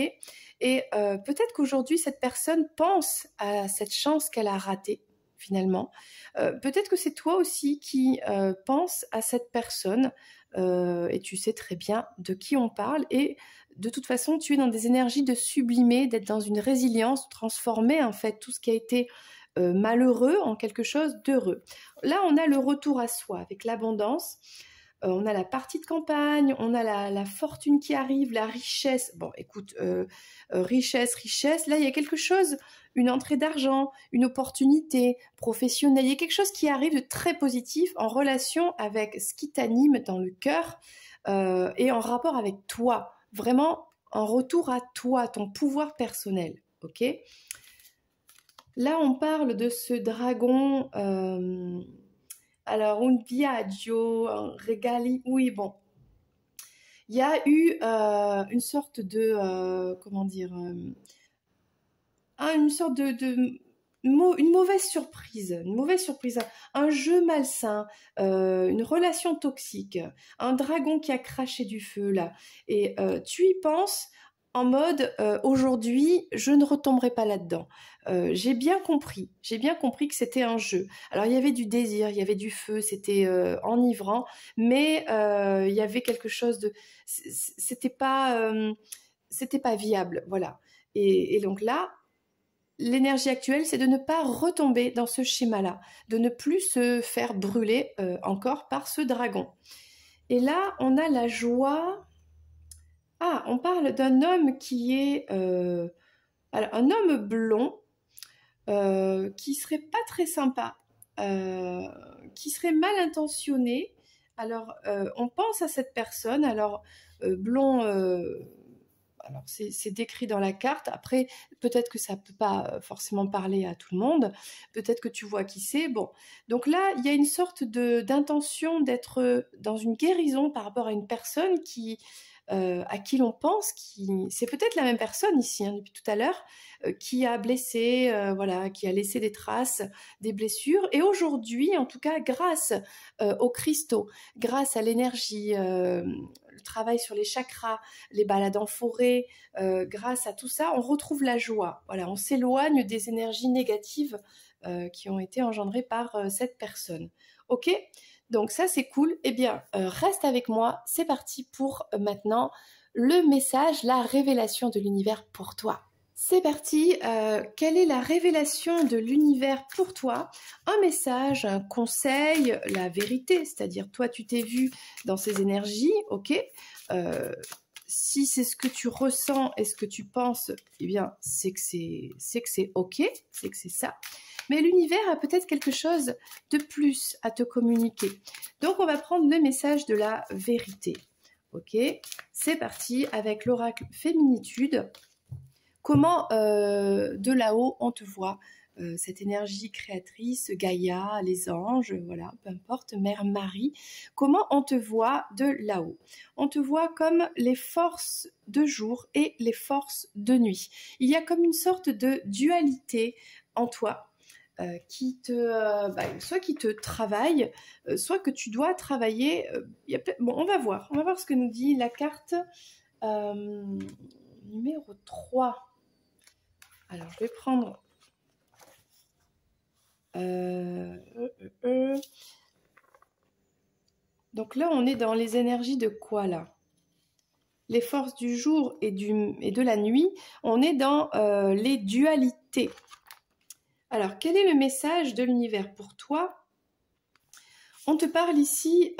[SPEAKER 1] Et peut-être qu'aujourd'hui cette personne pense à cette chance qu'elle a ratée finalement. Peut-être que c'est toi aussi qui pense à cette personne et tu sais très bien de qui on parle et de toute façon tu es dans des énergies de sublimer, d'être dans une résilience, de transformer en fait tout ce qui a été malheureux en quelque chose d'heureux. Là on a le retour à soi avec l'abondance. On a la partie de campagne, on a la fortune qui arrive, la richesse. Bon, écoute, richesse. Là, il y a quelque chose, une entrée d'argent, une opportunité professionnelle. Il y a quelque chose qui arrive de très positif en relation avec ce qui t'anime dans le cœur et en rapport avec toi. Vraiment, en retour à toi, ton pouvoir personnel. Ok ? Là, on parle de ce dragon... Alors, un viaggio, un regali, oui, bon. Il y a eu une sorte de, comment dire, une sorte une mauvaise surprise, un jeu malsain, une relation toxique, un dragon qui a craché du feu, là. Et tu y penses en mode, aujourd'hui, je ne retomberai pas là-dedans. J'ai bien compris que c'était un jeu. Alors il y avait du désir, il y avait du feu, c'était enivrant, mais il y avait quelque chose de, c'était pas viable, voilà. Et donc là, l'énergie actuelle, c'est de ne pas retomber dans ce schéma-là, de ne plus se faire brûler encore par ce dragon. Et là, on a la joie. Ah, on parle d'un homme qui est alors, un homme blond qui serait pas très sympa, qui serait mal intentionné. Alors, on pense à cette personne. Alors, blond, alors c'est décrit dans la carte. Après, peut-être que ça peut pas forcément parler à tout le monde. Peut-être que tu vois qui c'est. Bon, donc là, il y a une sorte d'intention d'être dans une guérison par rapport à une personne à qui l'on pense, c'est peut-être la même personne ici hein, depuis tout à l'heure, qui a blessé, voilà, qui a laissé des traces, des blessures. Et aujourd'hui, en tout cas, grâce aux cristaux, grâce à l'énergie, le travail sur les chakras, les balades en forêt, grâce à tout ça, on retrouve la joie. Voilà, on s'éloigne des énergies négatives qui ont été engendrées par cette personne. Ok ? Donc ça c'est cool, eh bien reste avec moi, c'est parti pour maintenant le message, la révélation de l'univers pour toi. C'est parti, quelle est la révélation de l'univers pour toi? Un message, un conseil, la vérité, c'est-à-dire toi tu t'es vu dans ces énergies, ok? Si c'est ce que tu ressens et ce que tu penses, eh bien c'est que c'est ok, c'est que c'est ça. Mais l'univers a peut-être quelque chose de plus à te communiquer. Donc on va prendre le message de la vérité. Ok, c'est parti avec l'oracle Féminitude. Comment de là-haut on te voit, cette énergie créatrice, Gaïa, les anges, voilà, peu importe, Mère Marie, comment on te voit de là-haut? On te voit comme les forces de jour et les forces de nuit. Il y a comme une sorte de dualité en toi. Soit qui te travaille, soit que tu dois travailler. Bon, on va voir ce que nous dit la carte numéro 3. Alors, je vais prendre... Donc là, on est dans les énergies de quoi, là? Les forces du jour et de la nuit. On est dans les dualités. Alors, quel est le message de l'univers pour toi? On te parle ici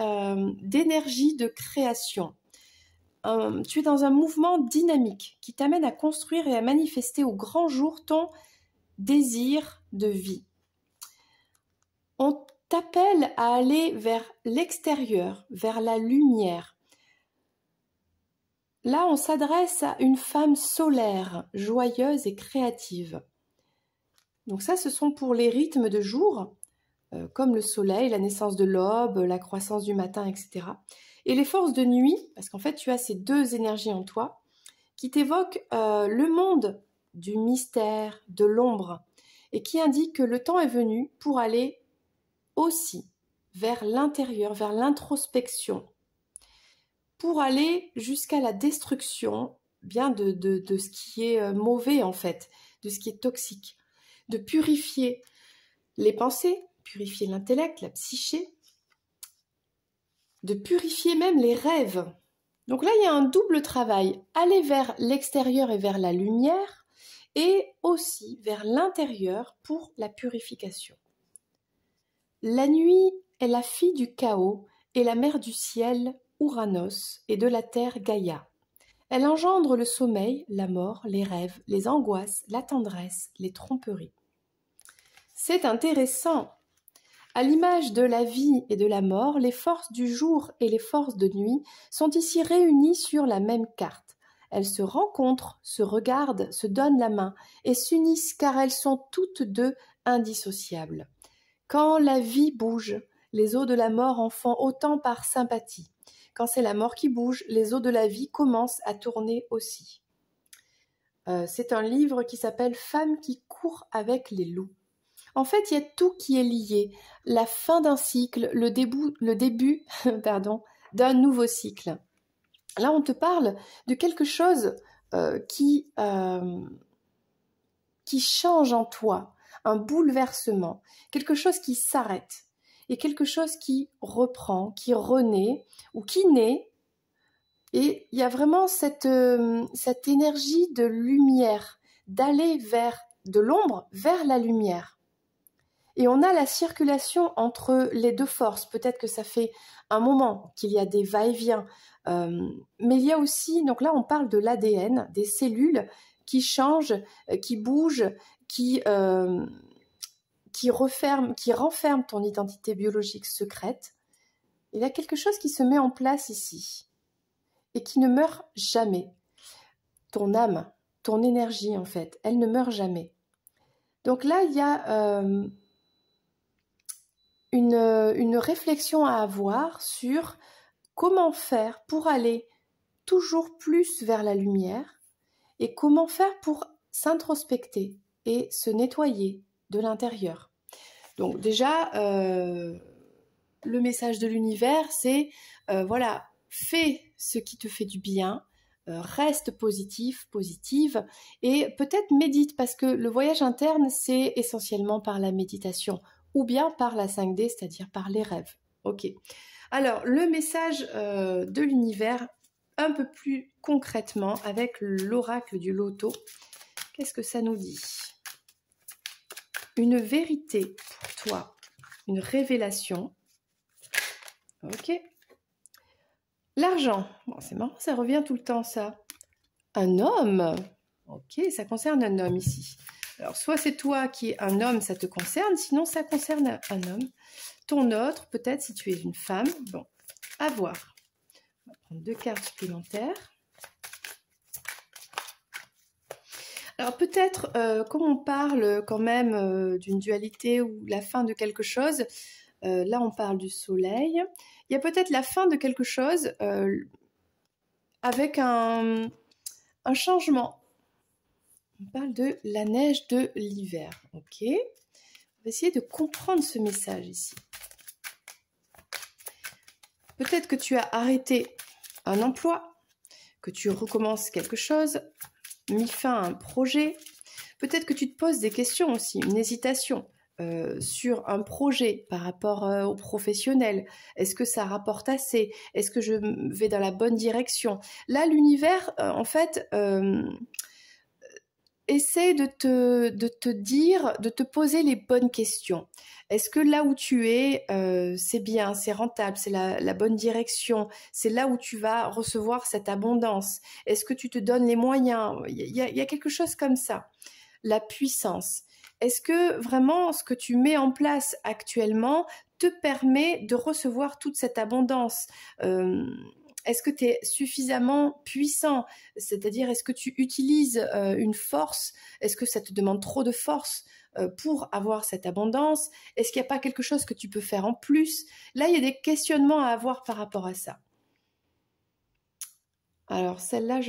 [SPEAKER 1] d'énergie de création. Tu es dans un mouvement dynamique qui t'amène à construire et à manifester au grand jour ton désir de vie. On t'appelle à aller vers l'extérieur, vers la lumière. Là, on s'adresse à une femme solaire, joyeuse et créative. Donc ça, ce sont pour les rythmes de jour, comme le soleil, la naissance de l'aube, la croissance du matin, etc. Et les forces de nuit, parce qu'en fait, tu as ces deux énergies en toi, qui t'évoquent le monde du mystère, de l'ombre, et qui indiquent que le temps est venu pour aller aussi vers l'intérieur, vers l'introspection, pour aller jusqu'à la destruction bien de ce qui est mauvais en fait, de ce qui est toxique, de purifier les pensées, purifier l'intellect, la psyché, de purifier même les rêves. Donc là, il y a un double travail, aller vers l'extérieur et vers la lumière, et aussi vers l'intérieur pour la purification. La nuit est la fille du chaos et la mère du ciel, Ouranos, et de la terre, Gaïa. Elle engendre le sommeil, la mort, les rêves, les angoisses, la tendresse, les tromperies. C'est intéressant. À l'image de la vie et de la mort, les forces du jour et les forces de nuit sont ici réunies sur la même carte. Elles se rencontrent, se regardent, se donnent la main et s'unissent car elles sont toutes deux indissociables. Quand la vie bouge, les eaux de la mort en font autant par sympathie. Quand c'est la mort qui bouge, les eaux de la vie commencent à tourner aussi. C'est un livre qui s'appelle « Femme qui court avec les loups ». En fait, il y a tout qui est lié. La fin d'un cycle, le début d'un nouveau cycle. Là, on te parle de quelque chose qui change en toi, un bouleversement, quelque chose qui s'arrête et quelque chose qui reprend, qui renaît ou qui naît. Et il y a vraiment cette énergie de lumière, d'aller vers de l'ombre vers la lumière. Et on a la circulation entre les deux forces. Peut-être que ça fait un moment qu'il y a des va-et-vient. Mais il y a aussi, donc là on parle de l'ADN, des cellules qui changent, qui bougent, qui renferment ton identité biologique secrète. Il y a quelque chose qui se met en place ici et qui ne meurt jamais. Ton âme, ton énergie en fait, elle ne meurt jamais. Donc là il y a une réflexion à avoir sur comment faire pour aller toujours plus vers la lumière et comment faire pour s'introspecter et se nettoyer de l'intérieur. Donc déjà, le message de l'univers, c'est voilà, fais ce qui te fait du bien, reste positif, positive, et peut-être médite, parce que le voyage interne, c'est essentiellement par la méditation, ou bien par la 5D, c'est-à-dire par les rêves. Ok. Alors, le message de l'univers, un peu plus concrètement, avec l'oracle du loto. Qu'est-ce que ça nous dit? Une vérité pour toi, une révélation. Ok. L'argent. Bon, c'est marrant, ça revient tout le temps, ça. Un homme. Ok, ça concerne un homme ici. Alors, soit c'est toi qui es un homme, ça te concerne, sinon ça concerne un homme. Ton autre, peut-être si tu es une femme. Bon, à voir. On va prendre 2 cartes supplémentaires. Alors peut-être, comme on parle quand même d'une dualité ou la fin de quelque chose, là on parle du soleil, il y a peut-être la fin de quelque chose avec un changement. On parle de la neige de l'hiver, ok? On va essayer de comprendre ce message ici. Peut-être que tu as arrêté un emploi, que tu recommences quelque chose, mis fin à un projet. Peut-être que tu te poses des questions aussi, une hésitation sur un projet par rapport au professionnel. Est-ce que ça rapporte assez? Est-ce que je vais dans la bonne direction? Là, l'univers, en fait, essaie de te dire, de te poser les bonnes questions. Est-ce que là où tu es, c'est bien, c'est rentable, c'est la bonne direction, c'est là où tu vas recevoir cette abondance? Est-ce que tu te donnes les moyens? Il y a quelque chose comme ça. La puissance. Est-ce que vraiment ce que tu mets en place actuellement te permet de recevoir toute cette abondance? Est-ce que tu es suffisamment puissant? C'est-à-dire, est-ce que tu utilises une force? Est-ce que ça te demande trop de force pour avoir cette abondance? Est-ce qu'il n'y a pas quelque chose que tu peux faire en plus? Là, il y a des questionnements à avoir par rapport à ça. Alors, celle-là,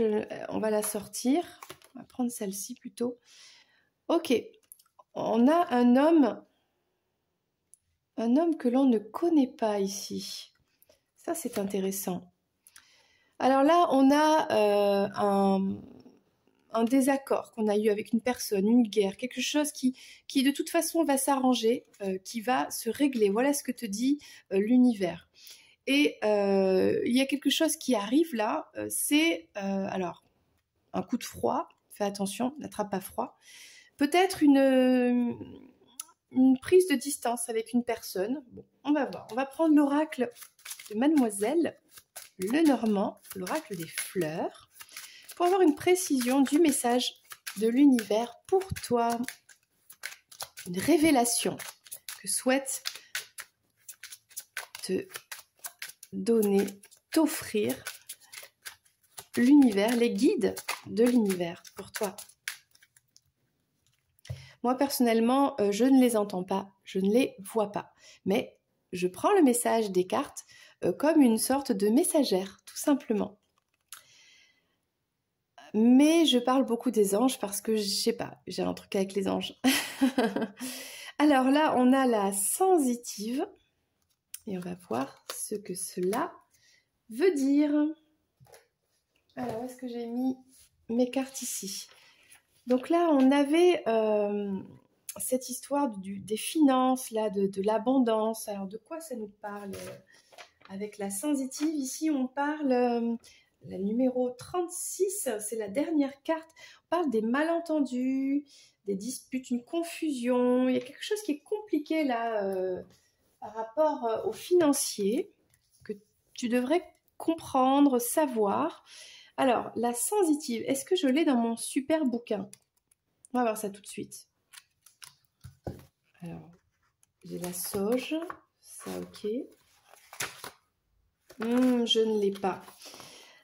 [SPEAKER 1] on va la sortir. On va prendre celle-ci plutôt. Ok. On a un homme que l'on ne connaît pas ici. Ça, c'est intéressant. Alors là, on a un désaccord qu'on a eu avec une personne, une guerre, quelque chose qui de toute façon va s'arranger, qui va se régler. Voilà ce que te dit l'univers. Et il y a quelque chose qui arrive là, c'est alors un coup de froid. Fais attention, n'attrape pas froid. Peut-être une prise de distance avec une personne. Bon, on va voir. On va prendre l'oracle de Mademoiselle Lenormand, l'oracle des fleurs, pour avoir une précision du message de l'univers pour toi. Une révélation que souhaite te donner, t'offrir l'univers, les guides de l'univers pour toi. Moi, personnellement, je ne les entends pas, je ne les vois pas. Mais je prends le message des cartes comme une sorte de messagère, tout simplement. Mais je parle beaucoup des anges parce que, je sais pas, j'ai un truc avec les anges. Alors là, on a la sensitive. Et on va voir ce que cela veut dire. Alors, où est-ce que j'ai mis mes cartes ici? Donc là, on avait cette histoire des finances, là, de l'abondance. Alors, de quoi ça nous parle avec la sensitive? Ici, on parle, la numéro 36, c'est la dernière carte. On parle des malentendus, des disputes, une confusion. Il y a quelque chose qui est compliqué là par rapport aux financiers que tu devrais comprendre, savoir. Alors, la sensitive, est-ce que je l'ai dans mon super bouquin? On va voir ça tout de suite. Alors, j'ai la sauge, ça ok. Je ne l'ai pas.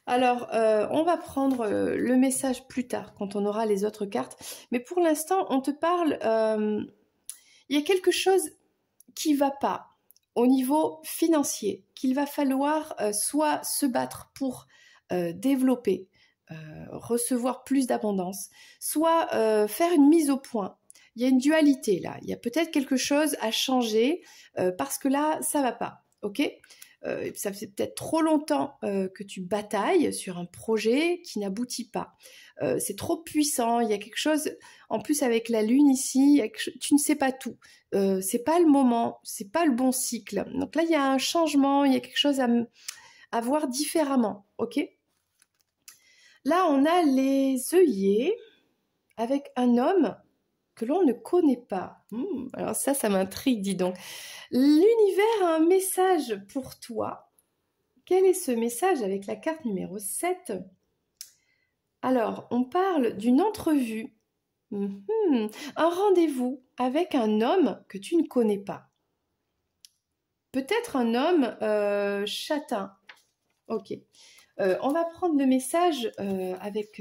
[SPEAKER 1] Alors, on va prendre le message plus tard, quand on aura les autres cartes. Mais pour l'instant, on te parle... il y a quelque chose qui ne va pas au niveau financier, qu'il va falloir soit se battre pour développer, recevoir plus d'abondance, soit faire une mise au point. Il y a une dualité là, il y a peut-être quelque chose à changer parce que là, ça va pas, ok? Ça fait peut-être trop longtemps que tu batailles sur un projet qui n'aboutit pas. C'est trop puissant, il y a quelque chose, en plus avec la lune ici, tu ne sais pas tout. C'est pas le moment, c'est pas le bon cycle. Donc là, il y a un changement, il y a quelque chose à voir différemment, ok? Là, on a les œillets. avec un homme que l'on ne connaît pas. Alors ça m'intrigue, dis donc. L'univers a un message pour toi. Quel est ce message avec la carte numéro 7? Alors, on parle d'une entrevue. Un rendez-vous avec un homme que tu ne connais pas. Peut-être un homme châtain. Ok. On va prendre le message avec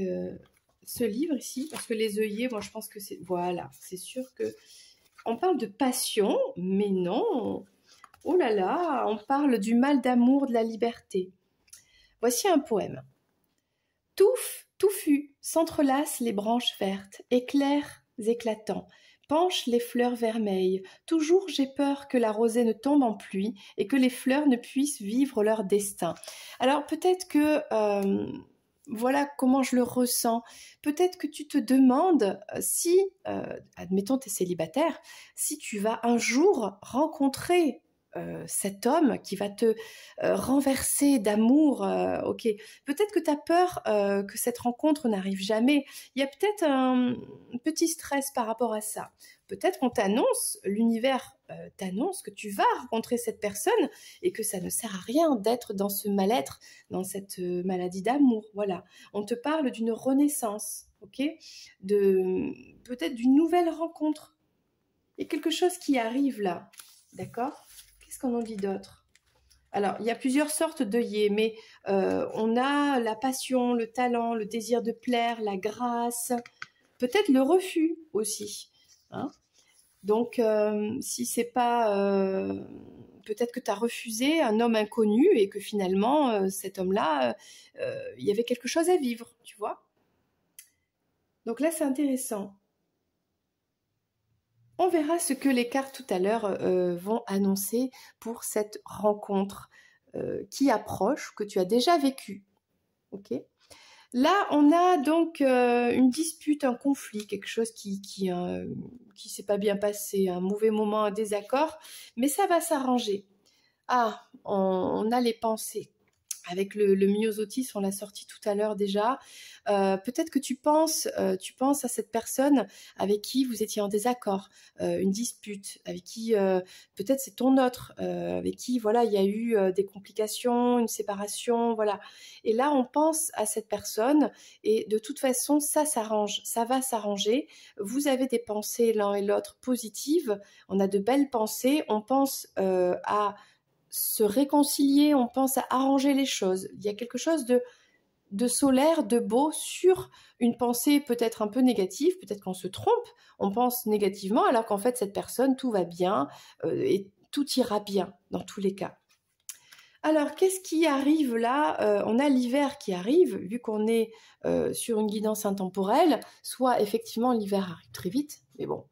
[SPEAKER 1] ce livre ici, parce que les œillets, moi je pense que c'est... Voilà, c'est sûr que... On parle de passion, mais non. Oh là là, on parle du mal d'amour, de la liberté. Voici un poème. Touffu, s'entrelacent les branches vertes, éclairs éclatants, penchent les fleurs vermeilles. Toujours j'ai peur que la rosée ne tombe en pluie et que les fleurs ne puissent vivre leur destin. Alors peut-être que... voilà comment je le ressens. Peut-être que tu te demandes si, admettons tu es célibataire, si tu vas un jour rencontrer cet homme qui va te renverser d'amour, ok. Peut-être que tu as peur que cette rencontre n'arrive jamais. Il y a peut-être un petit stress par rapport à ça. Peut-être qu'on t'annonce, l'univers t'annonce que tu vas rencontrer cette personne et que ça ne sert à rien d'être dans ce mal-être, dans cette maladie d'amour. Voilà. On te parle d'une renaissance, ok, peut-être d'une nouvelle rencontre. Il y a quelque chose qui arrive là, d'accord? Qu'est-ce qu'on en dit d'autre? Alors, il y a plusieurs sortes d'œillets, mais on a la passion, le talent, le désir de plaire, la grâce, peut-être le refus aussi. Hein? Donc, si c'est pas... peut-être que tu as refusé un homme inconnu et que finalement, cet homme-là, il y avait quelque chose à vivre, tu vois? Donc là, c'est intéressant. On verra ce que les cartes tout à l'heure vont annoncer pour cette rencontre qui approche, que tu as déjà vécue. Ok ? Là, on a donc une dispute, un conflit, quelque chose qui s'est pas bien passé, un mauvais moment, un désaccord, mais ça va s'arranger. Ah, on a les pensées. Avec le myosotis, on l'a sorti tout à l'heure déjà. Peut-être que tu penses à cette personne avec qui vous étiez en désaccord, une dispute, avec qui peut-être c'est ton autre, avec qui voilà il y a eu des complications, une séparation, voilà. Et là on pense à cette personne et de toute façon ça s'arrange, ça va s'arranger. Vous avez des pensées l'un et l'autre positives, on a de belles pensées, on pense à se réconcilier, on pense à arranger les choses. Il y a quelque chose de solaire, de beau sur une pensée peut-être un peu négative, peut-être qu'on se trompe, on pense négativement alors qu'en fait cette personne, tout va bien et tout ira bien dans tous les cas. Alors, qu'est-ce qui arrive là? On a l'hiver qui arrive, vu qu'on est sur une guidance intemporelle, soit effectivement l'hiver arrive très vite, mais bon,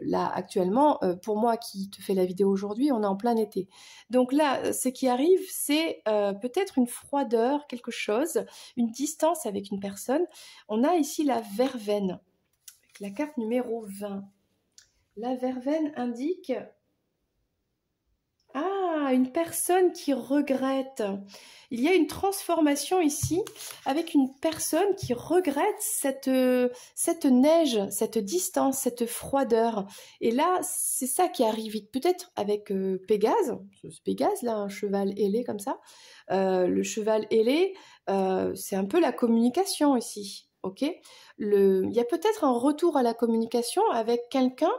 [SPEAKER 1] là actuellement, pour moi qui te fais la vidéo aujourd'hui, on est en plein été. Donc là, ce qui arrive, c'est peut-être une froideur, quelque chose, une distance avec une personne. On a ici la verveine, avec la carte numéro 20. La verveine indique... Ah, une personne qui regrette. Il y a une transformation ici avec une personne qui regrette cette neige, cette distance, cette froideur. Et là, c'est ça qui arrive vite. Peut-être avec Pégase, c'est Pégase là, un cheval ailé comme ça. Le cheval ailé, c'est un peu la communication ici. Ok, il y a peut-être un retour à la communication avec quelqu'un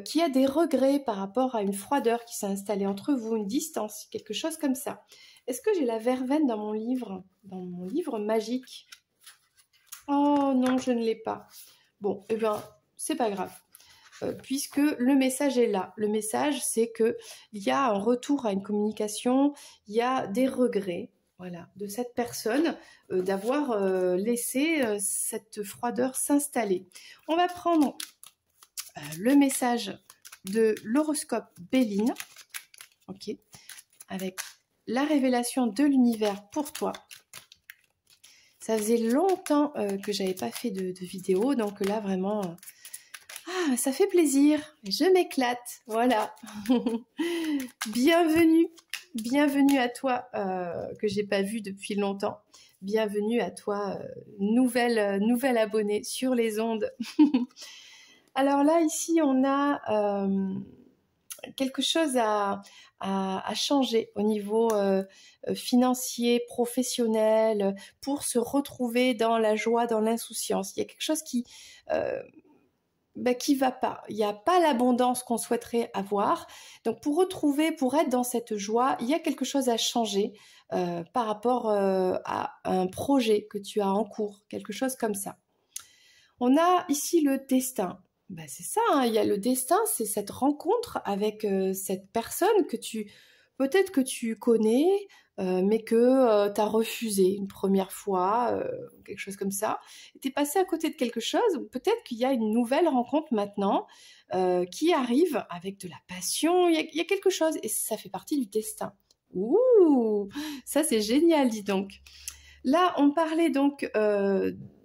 [SPEAKER 1] qui a des regrets par rapport à une froideur qui s'est installée entre vous, une distance, quelque chose comme ça. Est-ce que j'ai la verveine dans mon livre magique? Oh non, je ne l'ai pas. Bon, eh bien, c'est pas grave. Puisque le message est là. Le message, c'est qu'il y a un retour à une communication, il y a des regrets. Voilà, de cette personne, d'avoir laissé cette froideur s'installer. On va prendre le message de l'horoscope Béline, ok, avec la révélation de l'univers pour toi. Ça faisait longtemps que j'avais pas fait de vidéo, donc là vraiment, ça fait plaisir, je m'éclate, voilà. Bienvenue. Bienvenue à toi que j'ai pas vu depuis longtemps. Bienvenue à toi, nouvelle abonnée sur les ondes. Alors là, ici, on a quelque chose à changer au niveau financier, professionnel, pour se retrouver dans la joie, dans l'insouciance. Il y a quelque chose qui va pas. Il n'y a pas l'abondance qu'on souhaiterait avoir. Donc pour être dans cette joie, il y a quelque chose à changer par rapport à un projet que tu as en cours, quelque chose comme ça. On a ici le destin. C'est ça, hein, il y a le destin, c'est cette rencontre avec cette personne peut-être que tu connais, mais que tu as refusé une première fois, quelque chose comme ça. Tu es passé à côté de quelque chose, ou peut-être qu'il y a une nouvelle rencontre maintenant qui arrive avec de la passion, il y a quelque chose, et ça fait partie du destin. Ouh, ça c'est génial, dis donc. Là, on parlait donc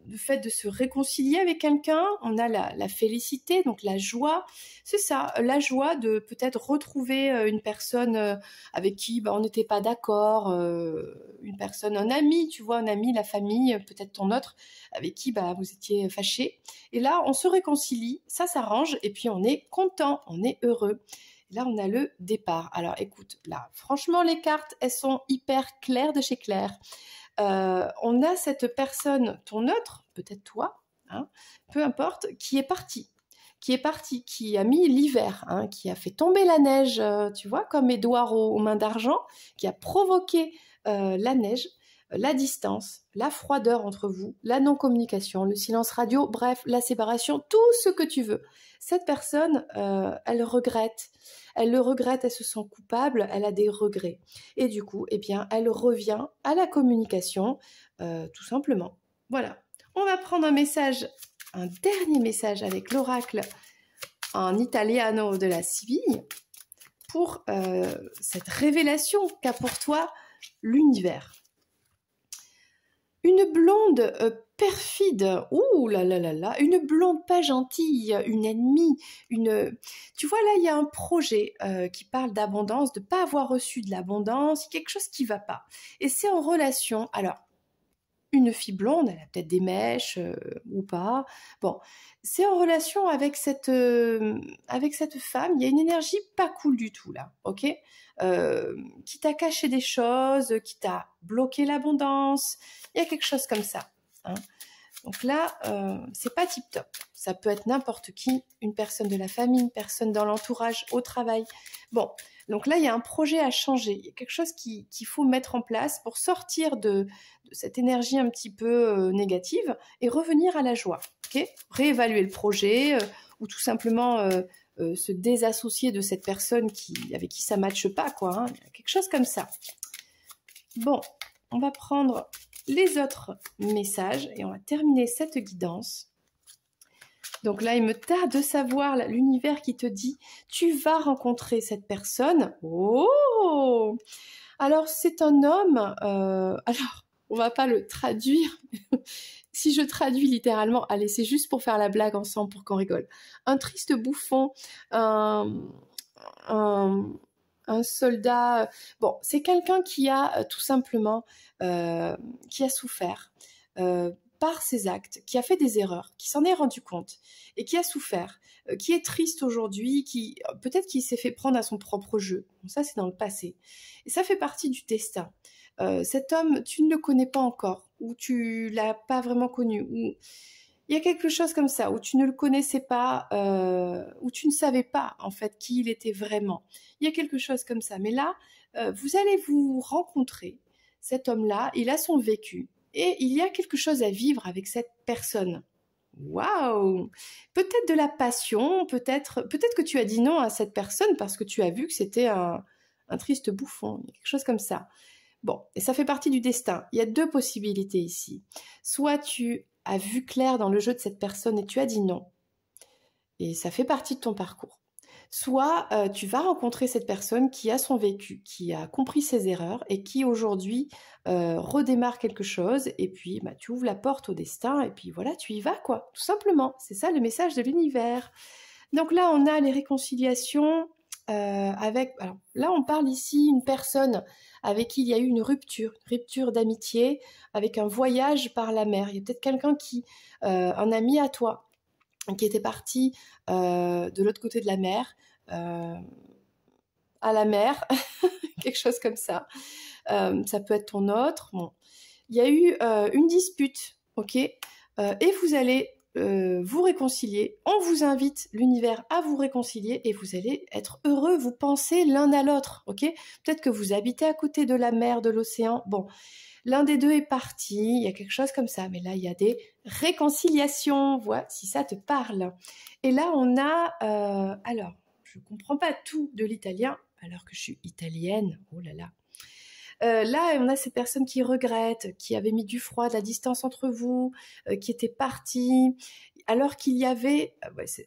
[SPEAKER 1] du fait de se réconcilier avec quelqu'un, on a la félicité, donc la joie, c'est ça, la joie de peut-être retrouver une personne avec qui on n'était pas d'accord, une personne, un ami, tu vois, un ami, la famille, peut-être ton autre, avec qui vous étiez fâchés. Et là, on se réconcilie, ça s'arrange, et puis on est content, on est heureux. Et là, on a le départ. Alors écoute, là, franchement, les cartes, elles sont hyper claires de chez Claire. On a cette personne, ton autre, peut-être toi, hein, peu importe, qui est parti, qui a mis l'hiver, hein, qui a fait tomber la neige, tu vois, comme Édouard aux mains d'argent, qui a provoqué la neige, la distance, la froideur entre vous, la non-communication, le silence radio, bref, la séparation, tout ce que tu veux. Cette personne, elle regrette. Elle le regrette, elle se sent coupable, elle a des regrets. Et du coup, elle revient à la communication, tout simplement. Voilà. On va prendre un dernier message avec l'oracle en italiano de la Sibille pour cette révélation qu'a pour toi l'univers. Une blonde perfide, ouh là là là là, une blonde pas gentille, une ennemie, tu vois là il y a un projet qui parle d'abondance, de pas avoir reçu de l'abondance, quelque chose qui va pas. Et c'est en relation, alors une fille blonde, elle a peut-être des mèches ou pas, bon, c'est en relation avec cette femme, il y a une énergie pas cool du tout là, ok, qui t'a caché des choses, qui t'a bloqué l'abondance, il y a quelque chose comme ça, hein. Donc là, c'est pas tip top. Ça peut être n'importe qui, une personne de la famille, une personne dans l'entourage, au travail. Bon, donc là, il y a un projet à changer. Il y a quelque chose qu'il faut mettre en place pour sortir de cette énergie un petit peu négative et revenir à la joie. Okay, réévaluer le projet ou tout simplement se désassocier de cette personne avec qui ça ne matche pas, quoi, hein. Il y a quelque chose comme ça. Bon, on va prendre les autres messages et on va terminer cette guidance. Donc là, il me tarde de savoir l'univers qui te dit tu vas rencontrer cette personne. Oh, alors c'est un homme. Alors on va pas le traduire. Si je traduis littéralement, allez, c'est juste pour faire la blague ensemble pour qu'on rigole. Un triste bouffon, un soldat, bon, c'est quelqu'un qui a tout simplement, qui a souffert par ses actes, qui a fait des erreurs, qui s'en est rendu compte et qui a souffert, qui est triste aujourd'hui, qui peut-être qu'il s'est fait prendre à son propre jeu. Bon, ça, c'est dans le passé. Et ça fait partie du destin. Cet homme, tu ne le connais pas encore, ou tu l'as pas vraiment connu, ou il y a quelque chose comme ça, où tu ne le connaissais pas, où tu ne savais pas en fait qui il était vraiment. Il y a quelque chose comme ça. Mais là, vous allez vous rencontrer. Cet homme-là, il a son vécu. Et il y a quelque chose à vivre avec cette personne. Waouh! Peut-être de la passion, peut-être que tu as dit non à cette personne parce que tu as vu que c'était un triste bouffon. Il y a quelque chose comme ça. Bon, et ça fait partie du destin. Il y a deux possibilités ici. Soit tu as vu clair dans le jeu de cette personne et tu as dit non. Et ça fait partie de ton parcours. Soit tu vas rencontrer cette personne qui a son vécu, qui a compris ses erreurs et qui aujourd'hui redémarre quelque chose et puis tu ouvres la porte au destin et puis voilà, tu y vas quoi, tout simplement. C'est ça le message de l'univers. Donc là, on a les réconciliations, alors là on parle ici une personne avec qui il y a eu une rupture d'amitié, avec un voyage par la mer. Il y a peut-être quelqu'un un ami à toi, qui était parti de l'autre côté de la mer, à la mer, quelque chose comme ça. Ça peut être ton autre. Bon. Il y a eu une dispute, ok, et vous allez vous réconcilier. On vous invite, l'univers, à vous réconcilier et vous allez être heureux. Vous pensez l'un à l'autre, ok. Peut-être que vous habitez à côté de la mer, de l'océan. Bon, l'un des deux est parti. Il y a quelque chose comme ça. Mais là, il y a des réconciliations. Voilà, si ça te parle. Et là, on a... alors, je ne comprends pas tout de l'italien, alors que je suis italienne. Oh là là. Là, on a ces personnes qui regrettent, qui avaient mis du froid, de la distance entre vous, qui étaient parties, alors qu'il y avait...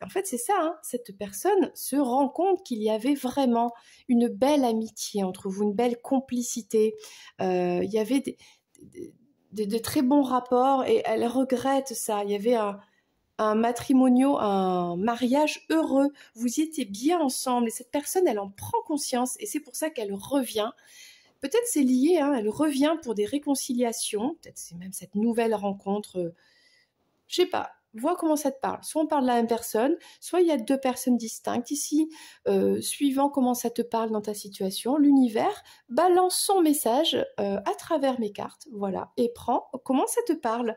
[SPEAKER 1] en fait, c'est ça, hein, cette personne se rend compte qu'il y avait vraiment une belle amitié entre vous, une belle complicité. Il y avait de très bons rapports et elle regrette ça. Il y avait un mariage heureux. Vous y étiez bien ensemble et cette personne, elle en prend conscience et c'est pour ça qu'elle revient. Peut-être c'est lié, hein, elle revient pour des réconciliations, peut-être c'est même cette nouvelle rencontre, je sais pas, vois comment ça te parle. Soit on parle de la même personne, soit il y a deux personnes distinctes ici, suivant comment ça te parle dans ta situation, l'univers balance son message à travers mes cartes, voilà, et prend comment ça te parle.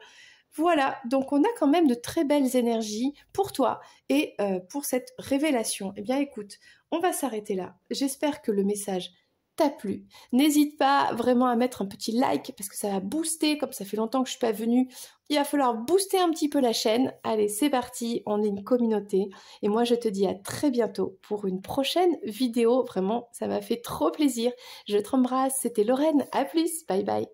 [SPEAKER 1] Voilà, donc on a quand même de très belles énergies pour toi et pour cette révélation. Eh bien écoute, on va s'arrêter là. J'espère que le message t'a plu. N'hésite pas vraiment à mettre un petit like parce que ça va booster, comme ça fait longtemps que je suis pas venue, il va falloir booster un petit peu la chaîne. Allez, c'est parti, on est une communauté et moi je te dis à très bientôt pour une prochaine vidéo. Vraiment, ça m'a fait trop plaisir. Je t'embrasse, c'était Lorraine, à plus, bye bye.